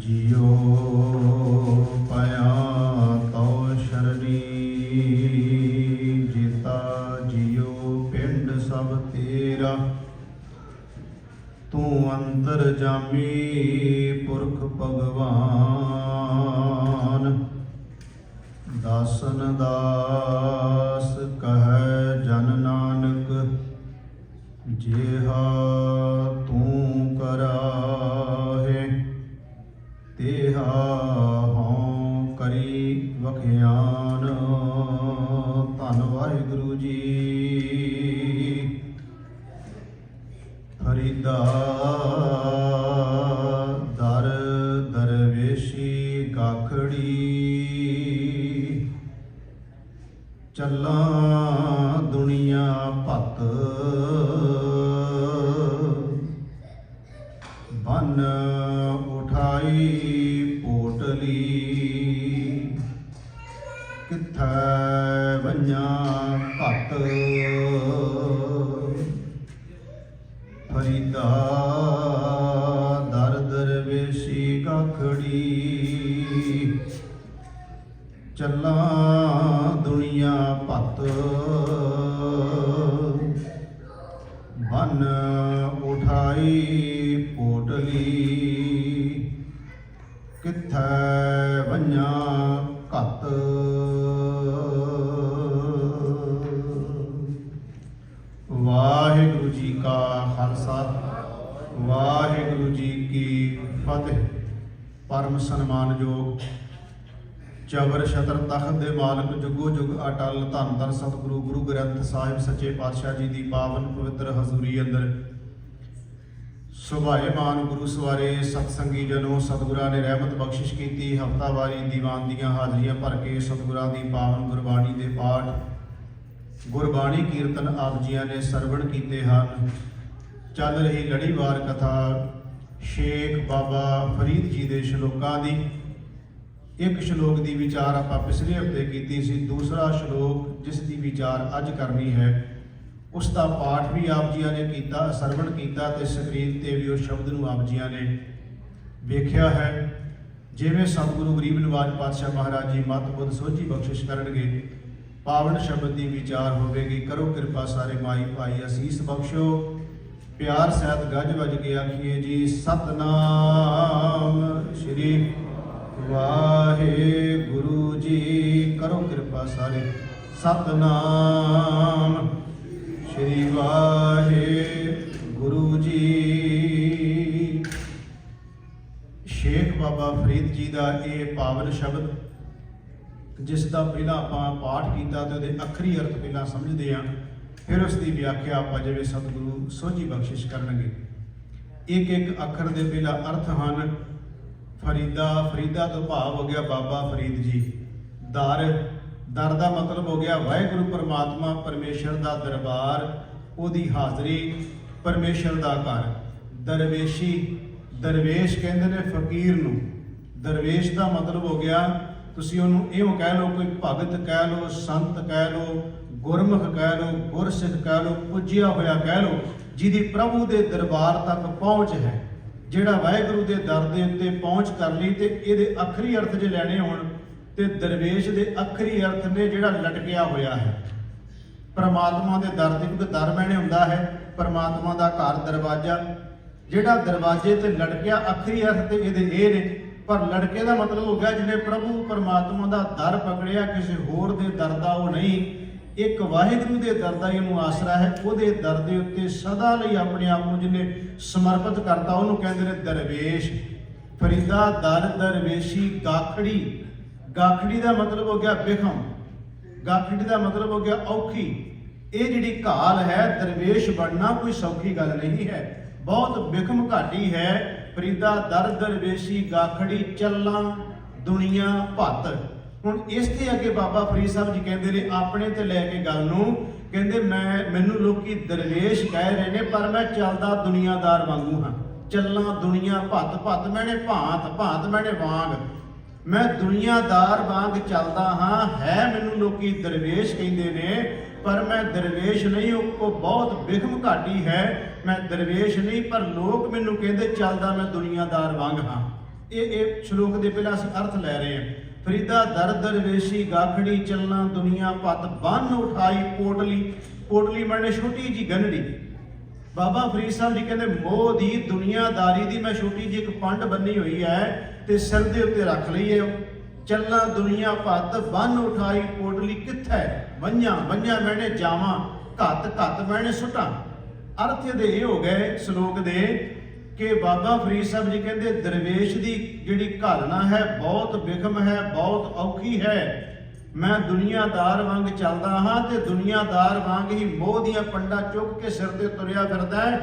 जियो पया तो शरणी जिता जियो पिंड सब तेरा तू अंतर जामी पुरख भगवान दासन दास कह जन नानक जेहा तू कराहे तेहा हों करी वखियान। धन वाहिगुरु जी। फरीदा दर दरवेशी गाखड़ी चला दुनिया भत बन उठाई पोटली किथै वंजा भत। फरीदा दर दरवेशी गाखड़ी चला दुनिया भत बन उठाई पोटली किथै वंजा घत। वाहिगुरु जी का खालसा वाहिगुरु जी की फतेह। परम सन्मानयोग चबर छतर तख्त दे मालक जुगो जुग अटल धन धन सतगुरु गुरु ग्रंथ साहिब सच्चे पातशाह जी की पावन पवित्र हजूरी अंदर सुभाएमान गुरु सवारे सतसंगी जनों सतगुरां ने रहमत बख्शिश की। हफ्तावारी दीवान दियां हाजरियां भर के सतगुरां की पावन गुरबाणी के पाठ गुरबाणी कीर्तन आप जियां ने सरवण किए हैं। चल रही लड़ीवार कथा शेख बाबा फरीद जी के श्लोकां की। एक श्लोक की विचार आप पिछले हफ्ते की सी, दूसरा श्लोक जिस की विचार अज करनी है उसका पाठ भी आप जिया ने किया सरवण किया तो स्क्रीन पर भी उस शब्द को आप जिया ने वेख्या है। जिमें सतगुरु गरीब नवाज पातशाह महाराज जी मत बुद्ध सोझी बख्शिश करनगे पावन शब्द की विचार होगी। करो कृपा सारे माई भाई असीस बख्शो प्यार सहित गज वज के आखिए जी सतनाम श्री वाहिगुरु जी। करो कृपा सारे सतनाम श्री वाहिगुरु जी। शेख बाबा फरीद जी का ये पावन शब्द जिसका पहला आप पाठ किया तो वो अखरी अर्थ पहला समझते हैं, फिर उसकी व्याख्या आप जिवें सतगुरु सोझी बख्शिश करनगे। एक एक अखर के पहला अर्थ हैं। फरीदा फरीदा तो भाव हो गया बाबा फरीद जी। दर दर का मतलब हो गया वाहिगुरु परमात्मा परमेश्वर का दरबार उहदी हाजरी परमेश्वर का घर। दरवेशी दरवेश कहते हैं फकीर नूं। दरवेश का मतलब हो गया तुसीं उहनूं इहों कह लो कोई भगत कह लो संत कह लो गुरमुख कह लो गुरसिख कह लो पूजिया होया कह लो जिहदी प्रभु के दरबार तक पहुँच है। जिहड़ा वाहिगुरु के दर के उत्ते पहुँच कर ली तो ये अखरी अर्थ जे लैने होण ते दरवेश के अखरी अर्थ ने जिहड़ा लटकिया होया है परमात्मा के दर ते। क्योंकि दर मैंने हुंदा है परमात्मा का घर दरवाजा, जिहड़ा दरवाजे ते लटकिया अखरी अर्थ ते ये ने। पर लड़के का मतलब हो गया जिन्हें प्रभु परमात्मा का दर पकड़िया किसी होर दे दर दा वो नहीं, एक वाहिगुरु के दर का इहनूं आसरा है। उहदे दर दे उत्ते सदा लई अपने आप को जिन्हें समर्पित करता उन्होंने कहते हैं दरवेश। फरीदा दर दरवेशी गाखड़ी। गाखड़ी का मतलब हो गया बिखम, गाखड़ी का मतलब हो गया औखी। ये जिहड़ी घाल है दरवेश बनना कोई सौखी गल नहीं है, बहुत बिखम घाटी है। फरीदा दर दरवेशी गाखड़ी चला दुनिया भत। हुण इस ते अगे बाबा फरीद साहब जी कहते हैं अपने ते लैके गल नूं कहते मैनू लोग दरवेश कह रहे हैं पर मैं चलदा दुनियादार वांगू हाँ। चलना दुनिया भत भत मैंने भांत भांत मैंने वांग, मैं दुनियादार वांग चलदा हाँ। है मैनू लोग दरवेश कहते हैं पर मैं दरवेश नहीं, वो बहुत बिखम घाटी है। मैं दरवेश नहीं पर लोग मैनू कहते चलदा मैं दुनियादार वांग हाँ। ਇਹ ਸ਼ਲੋਕ ਦੇ ਪਹਿਲਾਂ ਅਸੀਂ ਅਰਥ ਲੈ ਰਹੇ ਹਾਂ। ਫਰੀਦਾ ਦਰ ਦਰਵੇਸ਼ੀ ਗਾਖੜੀ ਚੱਲਣਾ ਦੁਨੀਆ ਪਤ ਬੰਨ ਉਠਾਈ ਪੋਟਲੀ। ਪੋਟਲੀ ਮਾਨੇ ਛੋਟੀ ਜੀ ਗੰਢੜੀ। ਬਾਬਾ ਫਰੀਦ ਸਾਹਿਬ ਜੀ ਕਹਿੰਦੇ ਮੋਹ ਦੀ ਦੁਨੀਆਦਾਰੀ ਦੀ ਮੈਂ ਛੋਟੀ ਜੀ ਇੱਕ ਪੰਡ ਬੰਨੀ ਹੋਈ ਹੈ ਤੇ ਸਿਰ ਦੇ ਉੱਤੇ ਰੱਖ ਲਈ ਹੈ। ਚੱਲਣਾ ਦੁਨੀਆ ਪਤ ਬੰਨ ਉਠਾਈ ਪੋਟਲੀ ਕਿੱਥੇ ਵੰਝਾਂ ਵੰਝਾਂ ਮੈਨੇ ਜਾਵਾਂ ਘੱਤ ਘੱਤ ਮੈਨੇ ਸੁੱਟਾਂ। ਅਰਥ ਇਹਦੇ ਇਹ ਹੋ ਗਏ ਸ਼ਲੋਕ ਦੇ ਕਿ ਬਾਬਾ ਫਰੀਦ ਸਾਹਿਬ ਜੀ ਕਹਿੰਦੇ ਦਰਵੇਸ਼ ਦੀ ਜਿਹੜੀ ਘਾਲਣਾ ਹੈ ਬਹੁਤ ਵਿਖਮ ਹੈ, ਬਹੁਤ ਔਖੀ ਹੈ। ਮੈਂ ਦੁਨੀਆਦਾਰ ਵਾਂਗ ਚੱਲਦਾ ਹਾਂ ਤੇ ਦੁਨੀਆਦਾਰ ਵਾਂਗ ਹੀ ਮੋਹ ਦੀਆਂ ਪੰਡਾਂ ਚੁੱਕ ਕੇ ਸਿਰ ਤੇ ਤੁਰਿਆ ਫਿਰਦਾ ਹੈ।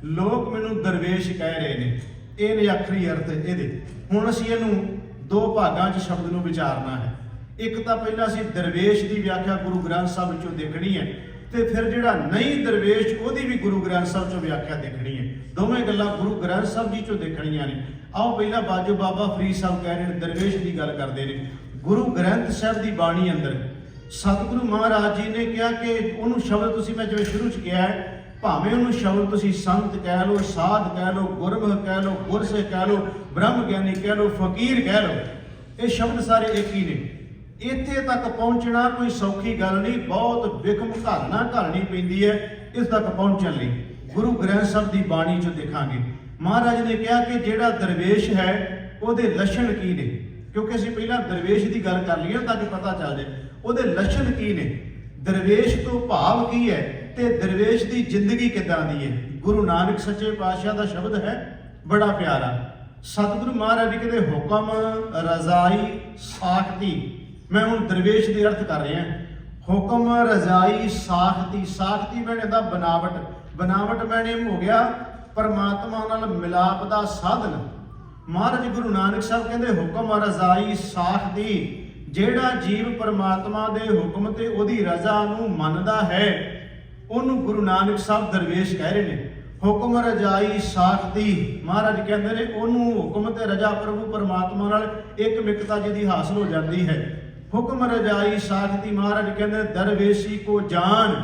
ਲੋਕ ਮੈਨੂੰ ਦਰਵੇਸ਼ ਕਹਿ ਰਹੇ ਨੇ। ਇਹ ਨੇ ਆਖਰੀ ਅਰਥ ਇਹਦੇ। ਹੁਣ ਅਸੀਂ ਇਹਨੂੰ ਦੋ ਭਾਗਾਂ 'ਚ ਸ਼ਬਦ ਨੂੰ ਵਿਚਾਰਨਾ ਹੈ। ਇੱਕ ਤਾਂ ਪਹਿਲਾਂ ਅਸੀਂ ਦਰਵੇਸ਼ ਦੀ ਵਿਆਖਿਆ ਗੁਰੂ ਗ੍ਰੰਥ ਸਾਹਿਬ ਵਿੱਚੋਂ ਦੇਖਣੀ ਹੈ ਤੇ ਫਿਰ ਜਿਹੜਾ ਨਹੀਂ ਦਰਵੇਸ਼ ਉਹਦੀ ਵੀ ਗੁਰੂ ਗ੍ਰੰਥ ਸਾਹਿਬ 'ਚੋਂ ਵਿਆਖਿਆ ਦੇਖਣੀ ਹੈ। ਦੋਵੇਂ ਗੱਲਾਂ ਗੁਰੂ ਗ੍ਰੰਥ ਸਾਹਿਬ ਜੀ 'ਚੋਂ ਦੇਖਣੀਆਂ ਨੇ। ਆਓ ਪਹਿਲਾਂ ਬਾਜੋ ਬਾਬਾ ਫਰੀਦ ਸਾਹਿਬ ਕਹਿ ਰਹੇ ਨੇ ਦਰਵੇਸ਼ ਦੀ ਗੱਲ ਕਰਦੇ ਨੇ। ਗੁਰੂ ਗ੍ਰੰਥ ਸਾਹਿਬ ਦੀ ਬਾਣੀ ਅੰਦਰ ਸਤਿਗੁਰੂ ਮਹਾਰਾਜ ਜੀ ਨੇ ਕਿਹਾ ਕਿ ਉਹਨੂੰ ਸ਼ਬਦ ਤੁਸੀਂ ਮੈਂ ਜਿਵੇਂ ਸ਼ੁਰੂ 'ਚ ਕਿਹਾ ਹੈ, ਭਾਵੇਂ ਉਹਨੂੰ ਸ਼ਬਦ ਤੁਸੀਂ ਸੰਤ ਕਹਿ ਲਓ, ਸਾਧ ਕਹਿ ਲਓ, ਗੁਰਮੁਖ ਕਹਿ ਲਓ, ਗੁਰਸਿੱਖ ਕਹਿ ਲਓ, ਬ੍ਰਹਮ ਗਿਆਨੀ ਕਹਿ ਲਓ, ਫਕੀਰ ਕਹਿ ਲਓ, ਇਹ ਸ਼ਬਦ ਸਾਰੇ ਇੱਕ ਹੀ ਨੇ। ਇੱਥੇ ਤੱਕ ਪਹੁੰਚਣਾ ਕੋਈ ਸੌਖੀ ਗੱਲ ਨਹੀਂ, ਬਹੁਤ ਵਿਖਮ ਘਾਲਣਾ ਘਾਲਣੀ ਪੈਂਦੀ ਹੈ ਇਸ ਤੱਕ ਪਹੁੰਚਣ ਲਈ। ਗੁਰੂ ਗ੍ਰੰਥ ਸਾਹਿਬ ਦੀ ਬਾਣੀ 'ਚ ਦੇਖਾਂਗੇ ਮਹਾਰਾਜ ਨੇ ਕਿਹਾ ਕਿ ਜਿਹੜਾ ਦਰਵੇਸ਼ ਹੈ ਉਹਦੇ ਲੱਛਣ ਕੀ ਨੇ, ਕਿਉਂਕਿ ਅਸੀਂ ਪਹਿਲਾਂ ਦਰਵੇਸ਼ ਦੀ ਗੱਲ ਕਰ ਲਈਏ ਤਾਂ ਕਿ ਪਤਾ ਚੱਲ ਜਾਏ ਉਹਦੇ ਲੱਛਣ ਕੀ ਨੇ, ਦਰਵੇਸ਼ ਤੋਂ ਭਾਵ ਕੀ ਹੈ ਤੇ ਦਰਵੇਸ਼ ਦੀ ਜ਼ਿੰਦਗੀ ਕਿੱਦਾਂ ਦੀ ਹੈ। ਗੁਰੂ ਨਾਨਕ ਸੱਚੇ ਪਾਤਸ਼ਾਹ ਦਾ ਸ਼ਬਦ ਹੈ ਬੜਾ ਪਿਆਰਾ। ਸਤਿਗੁਰੂ ਮਹਾਰਾਜ ਜੀ ਕਹਿੰਦੇ ਹੁਕਮ ਰਜ਼ਾਈ ਸਾਖਤੀ। ਮੈਂ ਹੁਣ ਦਰਵੇਸ਼ ਦੇ ਅਰਥ ਕਰ ਰਿਹਾ। ਹੁਕਮ ਰਜ਼ਾਈ ਸਾਖਤੀ। ਸਾਖਤੀ ਮੈਨੇ ਦਾ ਬਨਾਵਟ, ਬਨਾਵਟ ਮੈਨੇ ਹੋ ਗਿਆ ਪਰਮਾਤਮਾ ਨਾਲ ਮਿਲਾਪ ਦਾ ਸਾਧਨ। ਮਹਾਰਾਜ ਗੁਰੂ ਨਾਨਕ ਸਾਹਿਬ ਕਹਿੰਦੇ ਹੁਕਮ ਰਜ਼ਾਈ ਸਾਖਤੀ। ਜਿਹੜਾ ਜੀਵ ਪਰਮਾਤਮਾ ਦੇ ਹੁਕਮ ਤੇ ਉਹਦੀ ਰਜ਼ਾ ਨੂੰ ਮੰਨਦਾ ਹੈ ਉਹਨੂੰ ਗੁਰੂ ਨਾਨਕ ਸਾਹਿਬ ਦਰਵੇਸ਼ ਕਹਿ ਰਹੇ ਨੇ। ਹੁਕਮ ਰਜ਼ਾਈ ਸਾਖਤੀ ਮਹਾਰਾਜ ਕਹਿੰਦੇ ਨੇ ਉਹਨੂੰ ਹੁਕਮ ਤੇ ਰਜ਼ਾ ਪ੍ਰਭੂ ਪਰਮਾਤਮਾ ਨਾਲ ਇੱਕ ਮਿਕਤਾ ਜਿਹਦੀ ਹਾਸਲ ਹੋ ਜਾਂਦੀ ਹੈ। ਹੁਕਮ ਰਜ਼ਾਈ ਸਾਖਤੀ ਮਹਾਰਾਜ ਕਹਿੰਦੇ ਦਰਵੇਸ਼ੀ ਕੋ ਜਾਣ।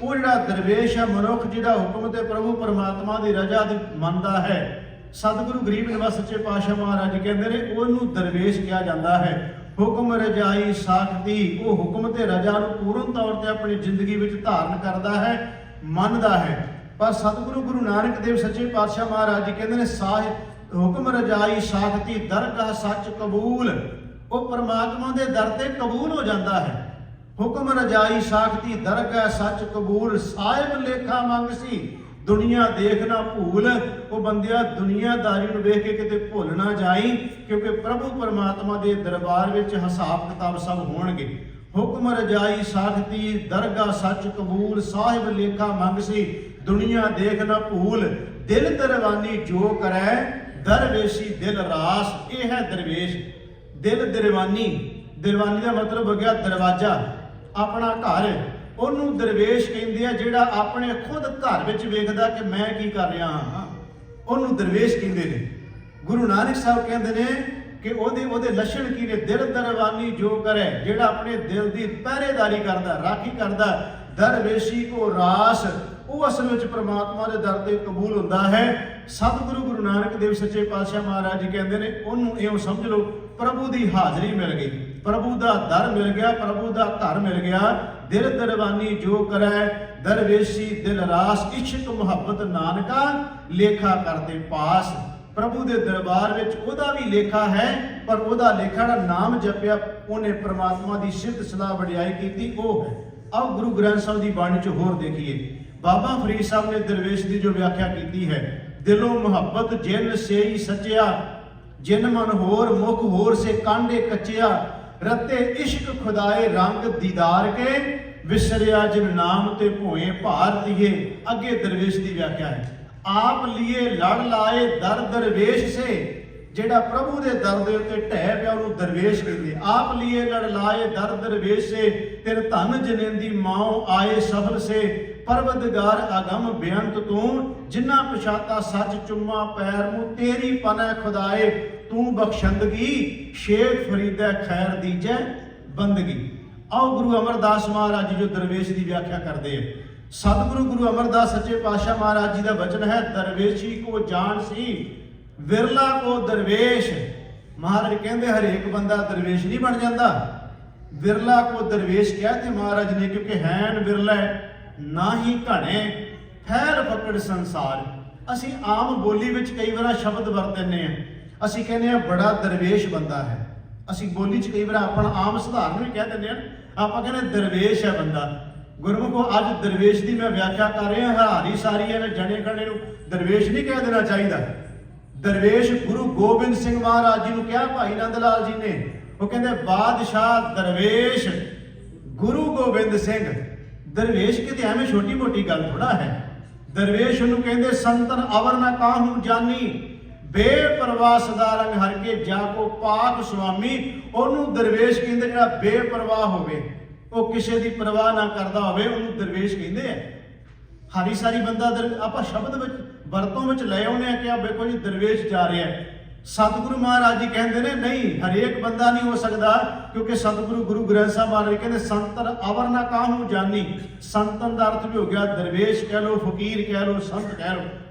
ਉਹ ਜਿਹੜਾ ਦਰਵੇਸ਼ ਹੈ ਮਨੁੱਖ ਜਿਹੜਾ ਹੁਕਮ ਤੇ ਪ੍ਰਭੂ ਪਰਮਾਤਮਾ ਦੀ ਰਜ਼ਾ ਦੀ ਮੰਨਦਾ ਹੈ, ਸਤਿਗੁਰੂ ਗਰੀਬ ਨਿਵਾਸ ਸੱਚੇ ਪਾਤਸ਼ਾਹ ਮਹਾਰਾਜ ਜੀ ਕਹਿੰਦੇ ਨੇ ਉਹਨੂੰ ਦਰਵੇਸ਼ ਕਿਹਾ ਜਾਂਦਾ ਹੈ। ਹੁਕਮ ਰਜ਼ਾਈ ਸਾਖਤੀ ਉਹ ਹੁਕਮ ਤੇ ਰਜ਼ਾ ਨੂੰ ਪੂਰਨ ਤੌਰ ਤੇ ਆਪਣੀ ਜ਼ਿੰਦਗੀ ਵਿੱਚ ਧਾਰਨ ਕਰਦਾ ਹੈ, ਮੰਨਦਾ ਹੈ। ਪਰ ਸਤਿਗੁਰੂ ਗੁਰੂ ਨਾਨਕ ਦੇਵ ਸੱਚੇ ਪਾਤਸ਼ਾਹ ਮਹਾਰਾਜ ਜੀ ਕਹਿੰਦੇ ਨੇ ਹੁਕਮ ਰਜ਼ਾਈ ਸਾਖਤੀ ਦਰਗਾਹ ਸੱਚ ਕਬੂਲ। ਉਹ ਪਰਮਾਤਮਾ ਦੇ ਦਰ ਤੇ ਕਬੂਲ ਹੋ ਜਾਂਦਾ ਹੈ। ਹੁਕਮ ਰਜ਼ਾਈ ਸਾਖਤੀ ਦਰਗਾਹ ਸੱਚ ਕਬੂਲ। ਸਾਹਿਬ ਲੇਖਾ ਮੰਗ ਸੀ ਦੁਨੀਆ ਦੇਖ ਨਾ ਭੂਲ। ਉਹ ਬੰਦਿਆ ਦੁਨੀਆਦਾਰੀ ਨੂੰ ਵੇਖ ਕੇ ਕਿਤੇ ਭੁੱਲ ਨਾ ਜਾਈ, ਕਿਉਂਕਿ ਪ੍ਰਭੂ ਪਰਮਾਤਮਾ ਦੇ ਦਰਬਾਰ ਵਿੱਚ ਹਿਸਾਬ ਕਿਤਾਬ ਸਭ ਹੋਣਗੇ। ਹੁਕਮ ਰਜ਼ਾਈ ਸਾਖਤੀ ਦਰਗਾਹ ਸੱਚ ਕਬੂਲ। ਸਾਹਿਬ ਲੇਖਾ ਮੰਗ ਸੀ ਦੁਨੀਆ ਦੇਖ ਨਾ ਭੂਲ। ਦਿਲ ਦਰਵਾਨੀ ਜੋ ਕਰੈ ਦਰਵੇਸ਼ੀ ਦਿਲ ਰਾਸ। ਇਹ ਹੈ ਦਰਵੇਸ਼। ਦਿਲ ਦਰਵਾਨੀ, ਦਰਵਾਨੀ ਦਾ ਮਤਲਬ ਹੋ ਗਿਆ ਦਰਵਾਜ਼ਾ, ਆਪਣਾ ਘਰ। ਉਹਨੂੰ ਦਰਵੇਸ਼ ਕਹਿੰਦੇ ਆ ਜਿਹੜਾ ਆਪਣੇ ਖੁਦ ਘਰ ਵਿੱਚ ਵੇਖਦਾ ਕਿ ਮੈਂ ਕੀ ਕਰ ਰਿਹਾ ਹਾਂ, ਉਹਨੂੰ ਦਰਵੇਸ਼ ਕਹਿੰਦੇ ਨੇ। ਗੁਰੂ ਨਾਨਕ ਸਾਹਿਬ ਕਹਿੰਦੇ ਨੇ ਕਿ ਉਹਦੇ ਲੱਛਣ ਕੀ ਨੇ। ਦਿਲ ਦਰਵਾਨੀ ਜੋ ਕਰੇ, ਜਿਹੜਾ ਆਪਣੇ ਦਿਲ ਦੀ ਪਹਿਰੇਦਾਰੀ ਕਰਦਾ, ਰਾਖੀ ਕਰਦਾ। ਦਰਵੇਸ਼ੀ ਕੋ ਰਾਸ, ਉਹ ਅਸਲ ਵਿੱਚ ਪ੍ਰਮਾਤਮਾ ਦੇ ਦਰ ਤੇ ਕਬੂਲ ਹੁੰਦਾ ਹੈ। ਸਤਿਗੁਰੂ ਗੁਰੂ ਨਾਨਕ ਦੇਵ ਸੱਚੇ ਪਾਤਸ਼ਾਹ ਮਹਾਰਾਜ ਜੀ ਕਹਿੰਦੇ ਨੇ ਉਹਨੂੰ ਇਉਂ ਸਮਝ ਲਓ ਪ੍ਰਭੂ ਦੀ ਹਾਜ਼ਰੀ ਮਿਲ ਗਈ, ਪ੍ਰਭੂ ਦਾ ਦਰ ਮਿਲ ਗਿਆ, ਪ੍ਰਭੂ ਦਾ ਘਰ ਮਿਲ ਗਿਆ। ਦਿਲ ਦਰਵਾਨੀ ਜੋ ਕਰੈ ਦਰਵੇਸ਼ੀ ਦਿਲ ਰਾਸ। ਇਸ਼ਕ ਮੁਹੱਬਤ ਨਾਨਕਾ ਲੇਖਾ ਕਰਦੇ ਪਾਸ। ਪ੍ਰਭੂ ਦੇ ਦਰਬਾਰ ਵਿੱਚ ਉਹਦਾ ਵੀ ਲੇਖਾ ਹੈ, ਪਰ ਉਹਦਾ ਲੇਖਾ ਦਾ ਨਾਮ ਜਪਿਆ, ਉਹਨੇ ਪ੍ਰਮਾਤਮਾ ਦੀ ਸਿਫਤ ਸਲਾਹ ਵਡਿਆਈ ਕੀਤੀ, ਉਹ ਹੈ। ਆਓ ਗੁਰੂ ਗ੍ਰੰਥ ਸਾਹਿਬ ਦੀ ਬਾਣੀ 'ਚ ਹੋਰ ਦੇਖੀਏ। ਬਾਬਾ ਫਰੀਦ ਸਾਹਿਬ ਨੇ ਦਰਵੇਸ਼ ਦੀ ਜੋ ਵਿਆਖਿਆ ਕੀਤੀ ਹੈ, ਦਿਲੋਂ ਮੁਹੱਬਤ ਜਿਨ ਸੇਈ ਸੱਚਿਆ, ਜਿਨ ਮਨ ਹੋਰ ਮੁਖ ਹੋਰ ਸੇ ਕਾਂਡੇ ਕੱਚਿਆ, ਰਤੇ ਇਸ਼ਕ ਖੁਦਾਏ ਰੰਗ ਦੀਦਾਰ ਕੇ, ਵਿਸਰਿਆ ਜਿਨ ਨਾਮ ਤੇ ਭੋਏ ਭਾਰ ਦੀਏ। ਅੱਗੇ ਦਰਵੇਸ਼ ਦੀ ਵਿਆਖਿਆ ਹੈ। ਆਪ ਲੀਏ ਲੜ ਲਾਏ ਦਰ ਦਰਵੇਸ਼ ਸੇ। ਜਿਹੜਾ ਪ੍ਰਭੂ ਦੇ ਦਰ ਦੇ ਉੱਤੇ ਢਹਿ ਪਿਆ ਉਹਨੂੰ ਦਰਵੇਸ਼ ਕਹਿੰਦੇ। ਆਪ ਲੀਏ ਲੜ ਲਾਏ ਦਰ ਦਰਵੇਸ਼ ਸੇ, ਤੇਰੇ ਧਨ ਜਨੇਂਦੀ ਮਾਓ ਆਏ ਸਫਲ ਸੇ। ਪਰਵਦਗਾਰ ਅਗਮ ਬੇਅੰਤ ਤੂੰ, ਜਿਨ੍ਹਾਂ ਪਛਾਤਾ ਸੱਚ ਚੁੰਮਾ ਪੈਰ ਮੂੰ। ਤੇਰੀ ਪਨੈ ਖੁਦਾਏ ਤੂੰ ਬਖਸ਼ੰਦਗੀ, ਸ਼ੇਖ ਫਰੀਦੈ ਖੈਰ ਦੀਜੈ ਬੰਦਗੀ। ਆਓ ਗੁਰੂ ਅਮਰਦਾਸ ਮਹਾਰਾਜ ਜੀ ਜੋ ਦਰਵੇਸ਼ ਦੀ ਵਿਆਖਿਆ ਕਰਦੇ ਆ। ਸਤਿਗੁਰੂ ਗੁਰੂ ਅਮਰਦਾਸ ਸੱਚੇ ਪਾਤਸ਼ਾਹ ਮਹਾਰਾਜ ਜੀ ਦਾ ਵਚਨ ਹੈ ਦਰਵੇਸ਼ੀ ਕੋ ਜਾਣ ਸੀ। ਵਿਰਲਾ ਕੋ ਦਰਵੇਸ਼। ਮਹਾਰਾਜ ਕਹਿੰਦੇ ਹਰੇਕ ਬੰਦਾ ਦਰਵੇਸ਼ ਨਹੀਂ ਬਣ ਜਾਂਦਾ। ਵਿਰਲਾ ਕੋ ਦਰਵੇਸ਼ ਕਿਹਾ ਤੇ ਮਹਾਰਾਜ ਨੇ, ਕਿਉਂਕਿ ਹੈਨ ਵਿਰਲਾ ਨਾ ਹੀ ਘਣੇ ਫੈਲ ਫਕੜ ਸੰਸਾਰ। ਅਸੀਂ ਆਮ ਬੋਲੀ ਵਿੱਚ ਕਈ ਵਾਰ ਸ਼ਬਦ ਵਰਤ ਦਿੰਦੇ ਹਾਂ। ਅਸੀਂ ਕਹਿੰਦੇ ਹਾਂ ਬੜਾ ਦਰਵੇਸ਼ ਬੰਦਾ ਹੈ। ਅਸੀਂ ਬੋਲੀ 'ਚ ਕਈ ਵਾਰ ਆਪਣਾ ਆਮ ਸਧਾਰਨ ਵੀ ਕਹਿ ਦਿੰਦੇ ਹਾਂ। ਆਪਾਂ ਕਹਿੰਦੇ ਦਰਵੇਸ਼ ਹੈ ਬੰਦਾ। ਗੁਰਮੁਖੋ ਅੱਜ ਦਰਵੇਸ਼ ਦੀ ਮੈਂ ਵਿਆਖਿਆ ਕਰ ਰਿਹਾ। ਹਾਰੀ ਸਾਰੀ ਐਵੇਂ ਜਣੇ ਖਣੇ ਨੂੰ ਦਰਵੇਸ਼ ਨਹੀਂ ਕਹਿ ਦੇਣਾ ਚਾਹੀਦਾ। ਦਰਵੇਸ਼ ਗੁਰੂ ਗੋਬਿੰਦ ਸਿੰਘ ਮਹਾਰਾਜ ਜੀ ਨੂੰ ਕਿਹਾ ਭਾਈ ਨੰਦ ਲਾਲ ਜੀ ਨੇ। ਉਹ ਕਹਿੰਦੇ ਬਾਦਸ਼ਾਹ ਦਰਵੇਸ਼ ਗੁਰੂ ਗੋਬਿੰਦ ਸਿੰਘ। ਦਰਵੇਸ਼ ਕਿਤੇ ਐਵੇਂ ਛੋਟੀ ਮੋਟੀ ਗੱਲ ਥੋੜਾ ਹੈ। ਦਰਵੇਸ਼ ਉਹਨੂੰ ਕਹਿੰਦੇ ਸੰਤਨ ਅਵਰ ਨਾ ਕਾਹੂ ਜਾਨੀ, ਬੇਪਰਵਾਹ ਸਦਾ ਰੰਗ ਹਰ ਕੇ ਜਾ ਕੋ ਪਾਕ ਸੁਆਮੀ। ਉਹਨੂੰ ਦਰਵੇਸ਼ ਕਹਿੰਦੇ ਜਿਹੜਾ ਬੇਪਰਵਾਹ ਹੋਵੇ, ਉਹ ਕਿਸੇ ਦੀ ਪਰਵਾਹ ਨਾ ਕਰਦਾ ਹੋਵੇ, ਉਹਨੂੰ ਦਰਵੇਸ਼ ਕਹਿੰਦੇ ਆ। ਹਾਰੀ ਸਾਰੀ ਬੰਦਾ ਆਪਾਂ ਸ਼ਬਦ ਵਿੱਚ ਵਰਤੋਂ ਵਿੱਚ ਲੈ ਆਉਂਦੇ ਆ ਕਿ ਆ ਵੇਖੋ ਜੀ ਦਰਵੇਸ਼ ਜਾ ਰਿਹਾ। ਸਤਿਗੁਰੂ ਮਹਾਰਾਜ ਜੀ ਕਹਿੰਦੇ ਨੇ ਨਹੀਂ, ਹਰੇਕ ਬੰਦਾ ਨਹੀਂ ਹੋ ਸਕਦਾ, ਕਿਉਂਕਿ ਸਤਿਗੁਰੂ ਗੁਰੂ ਗ੍ਰੰਥ ਸਾਹਿਬ ਮਹਾਰਾਜ ਕਹਿੰਦੇ ਸੰਤਨ ਅਵਰ ਨਾ ਕਾਹੂ ਜਾਨੀ। ਸੰਤਨ ਦਾ ਅਰਥ ਵੀ ਹੋ ਗਿਆ ਦਰਵੇਸ਼ ਕਹਿ ਲੋ, ਫਕੀਰ ਕਹਿ ਲੋ, ਸੰਤ ਕਹਿ ਲੋ।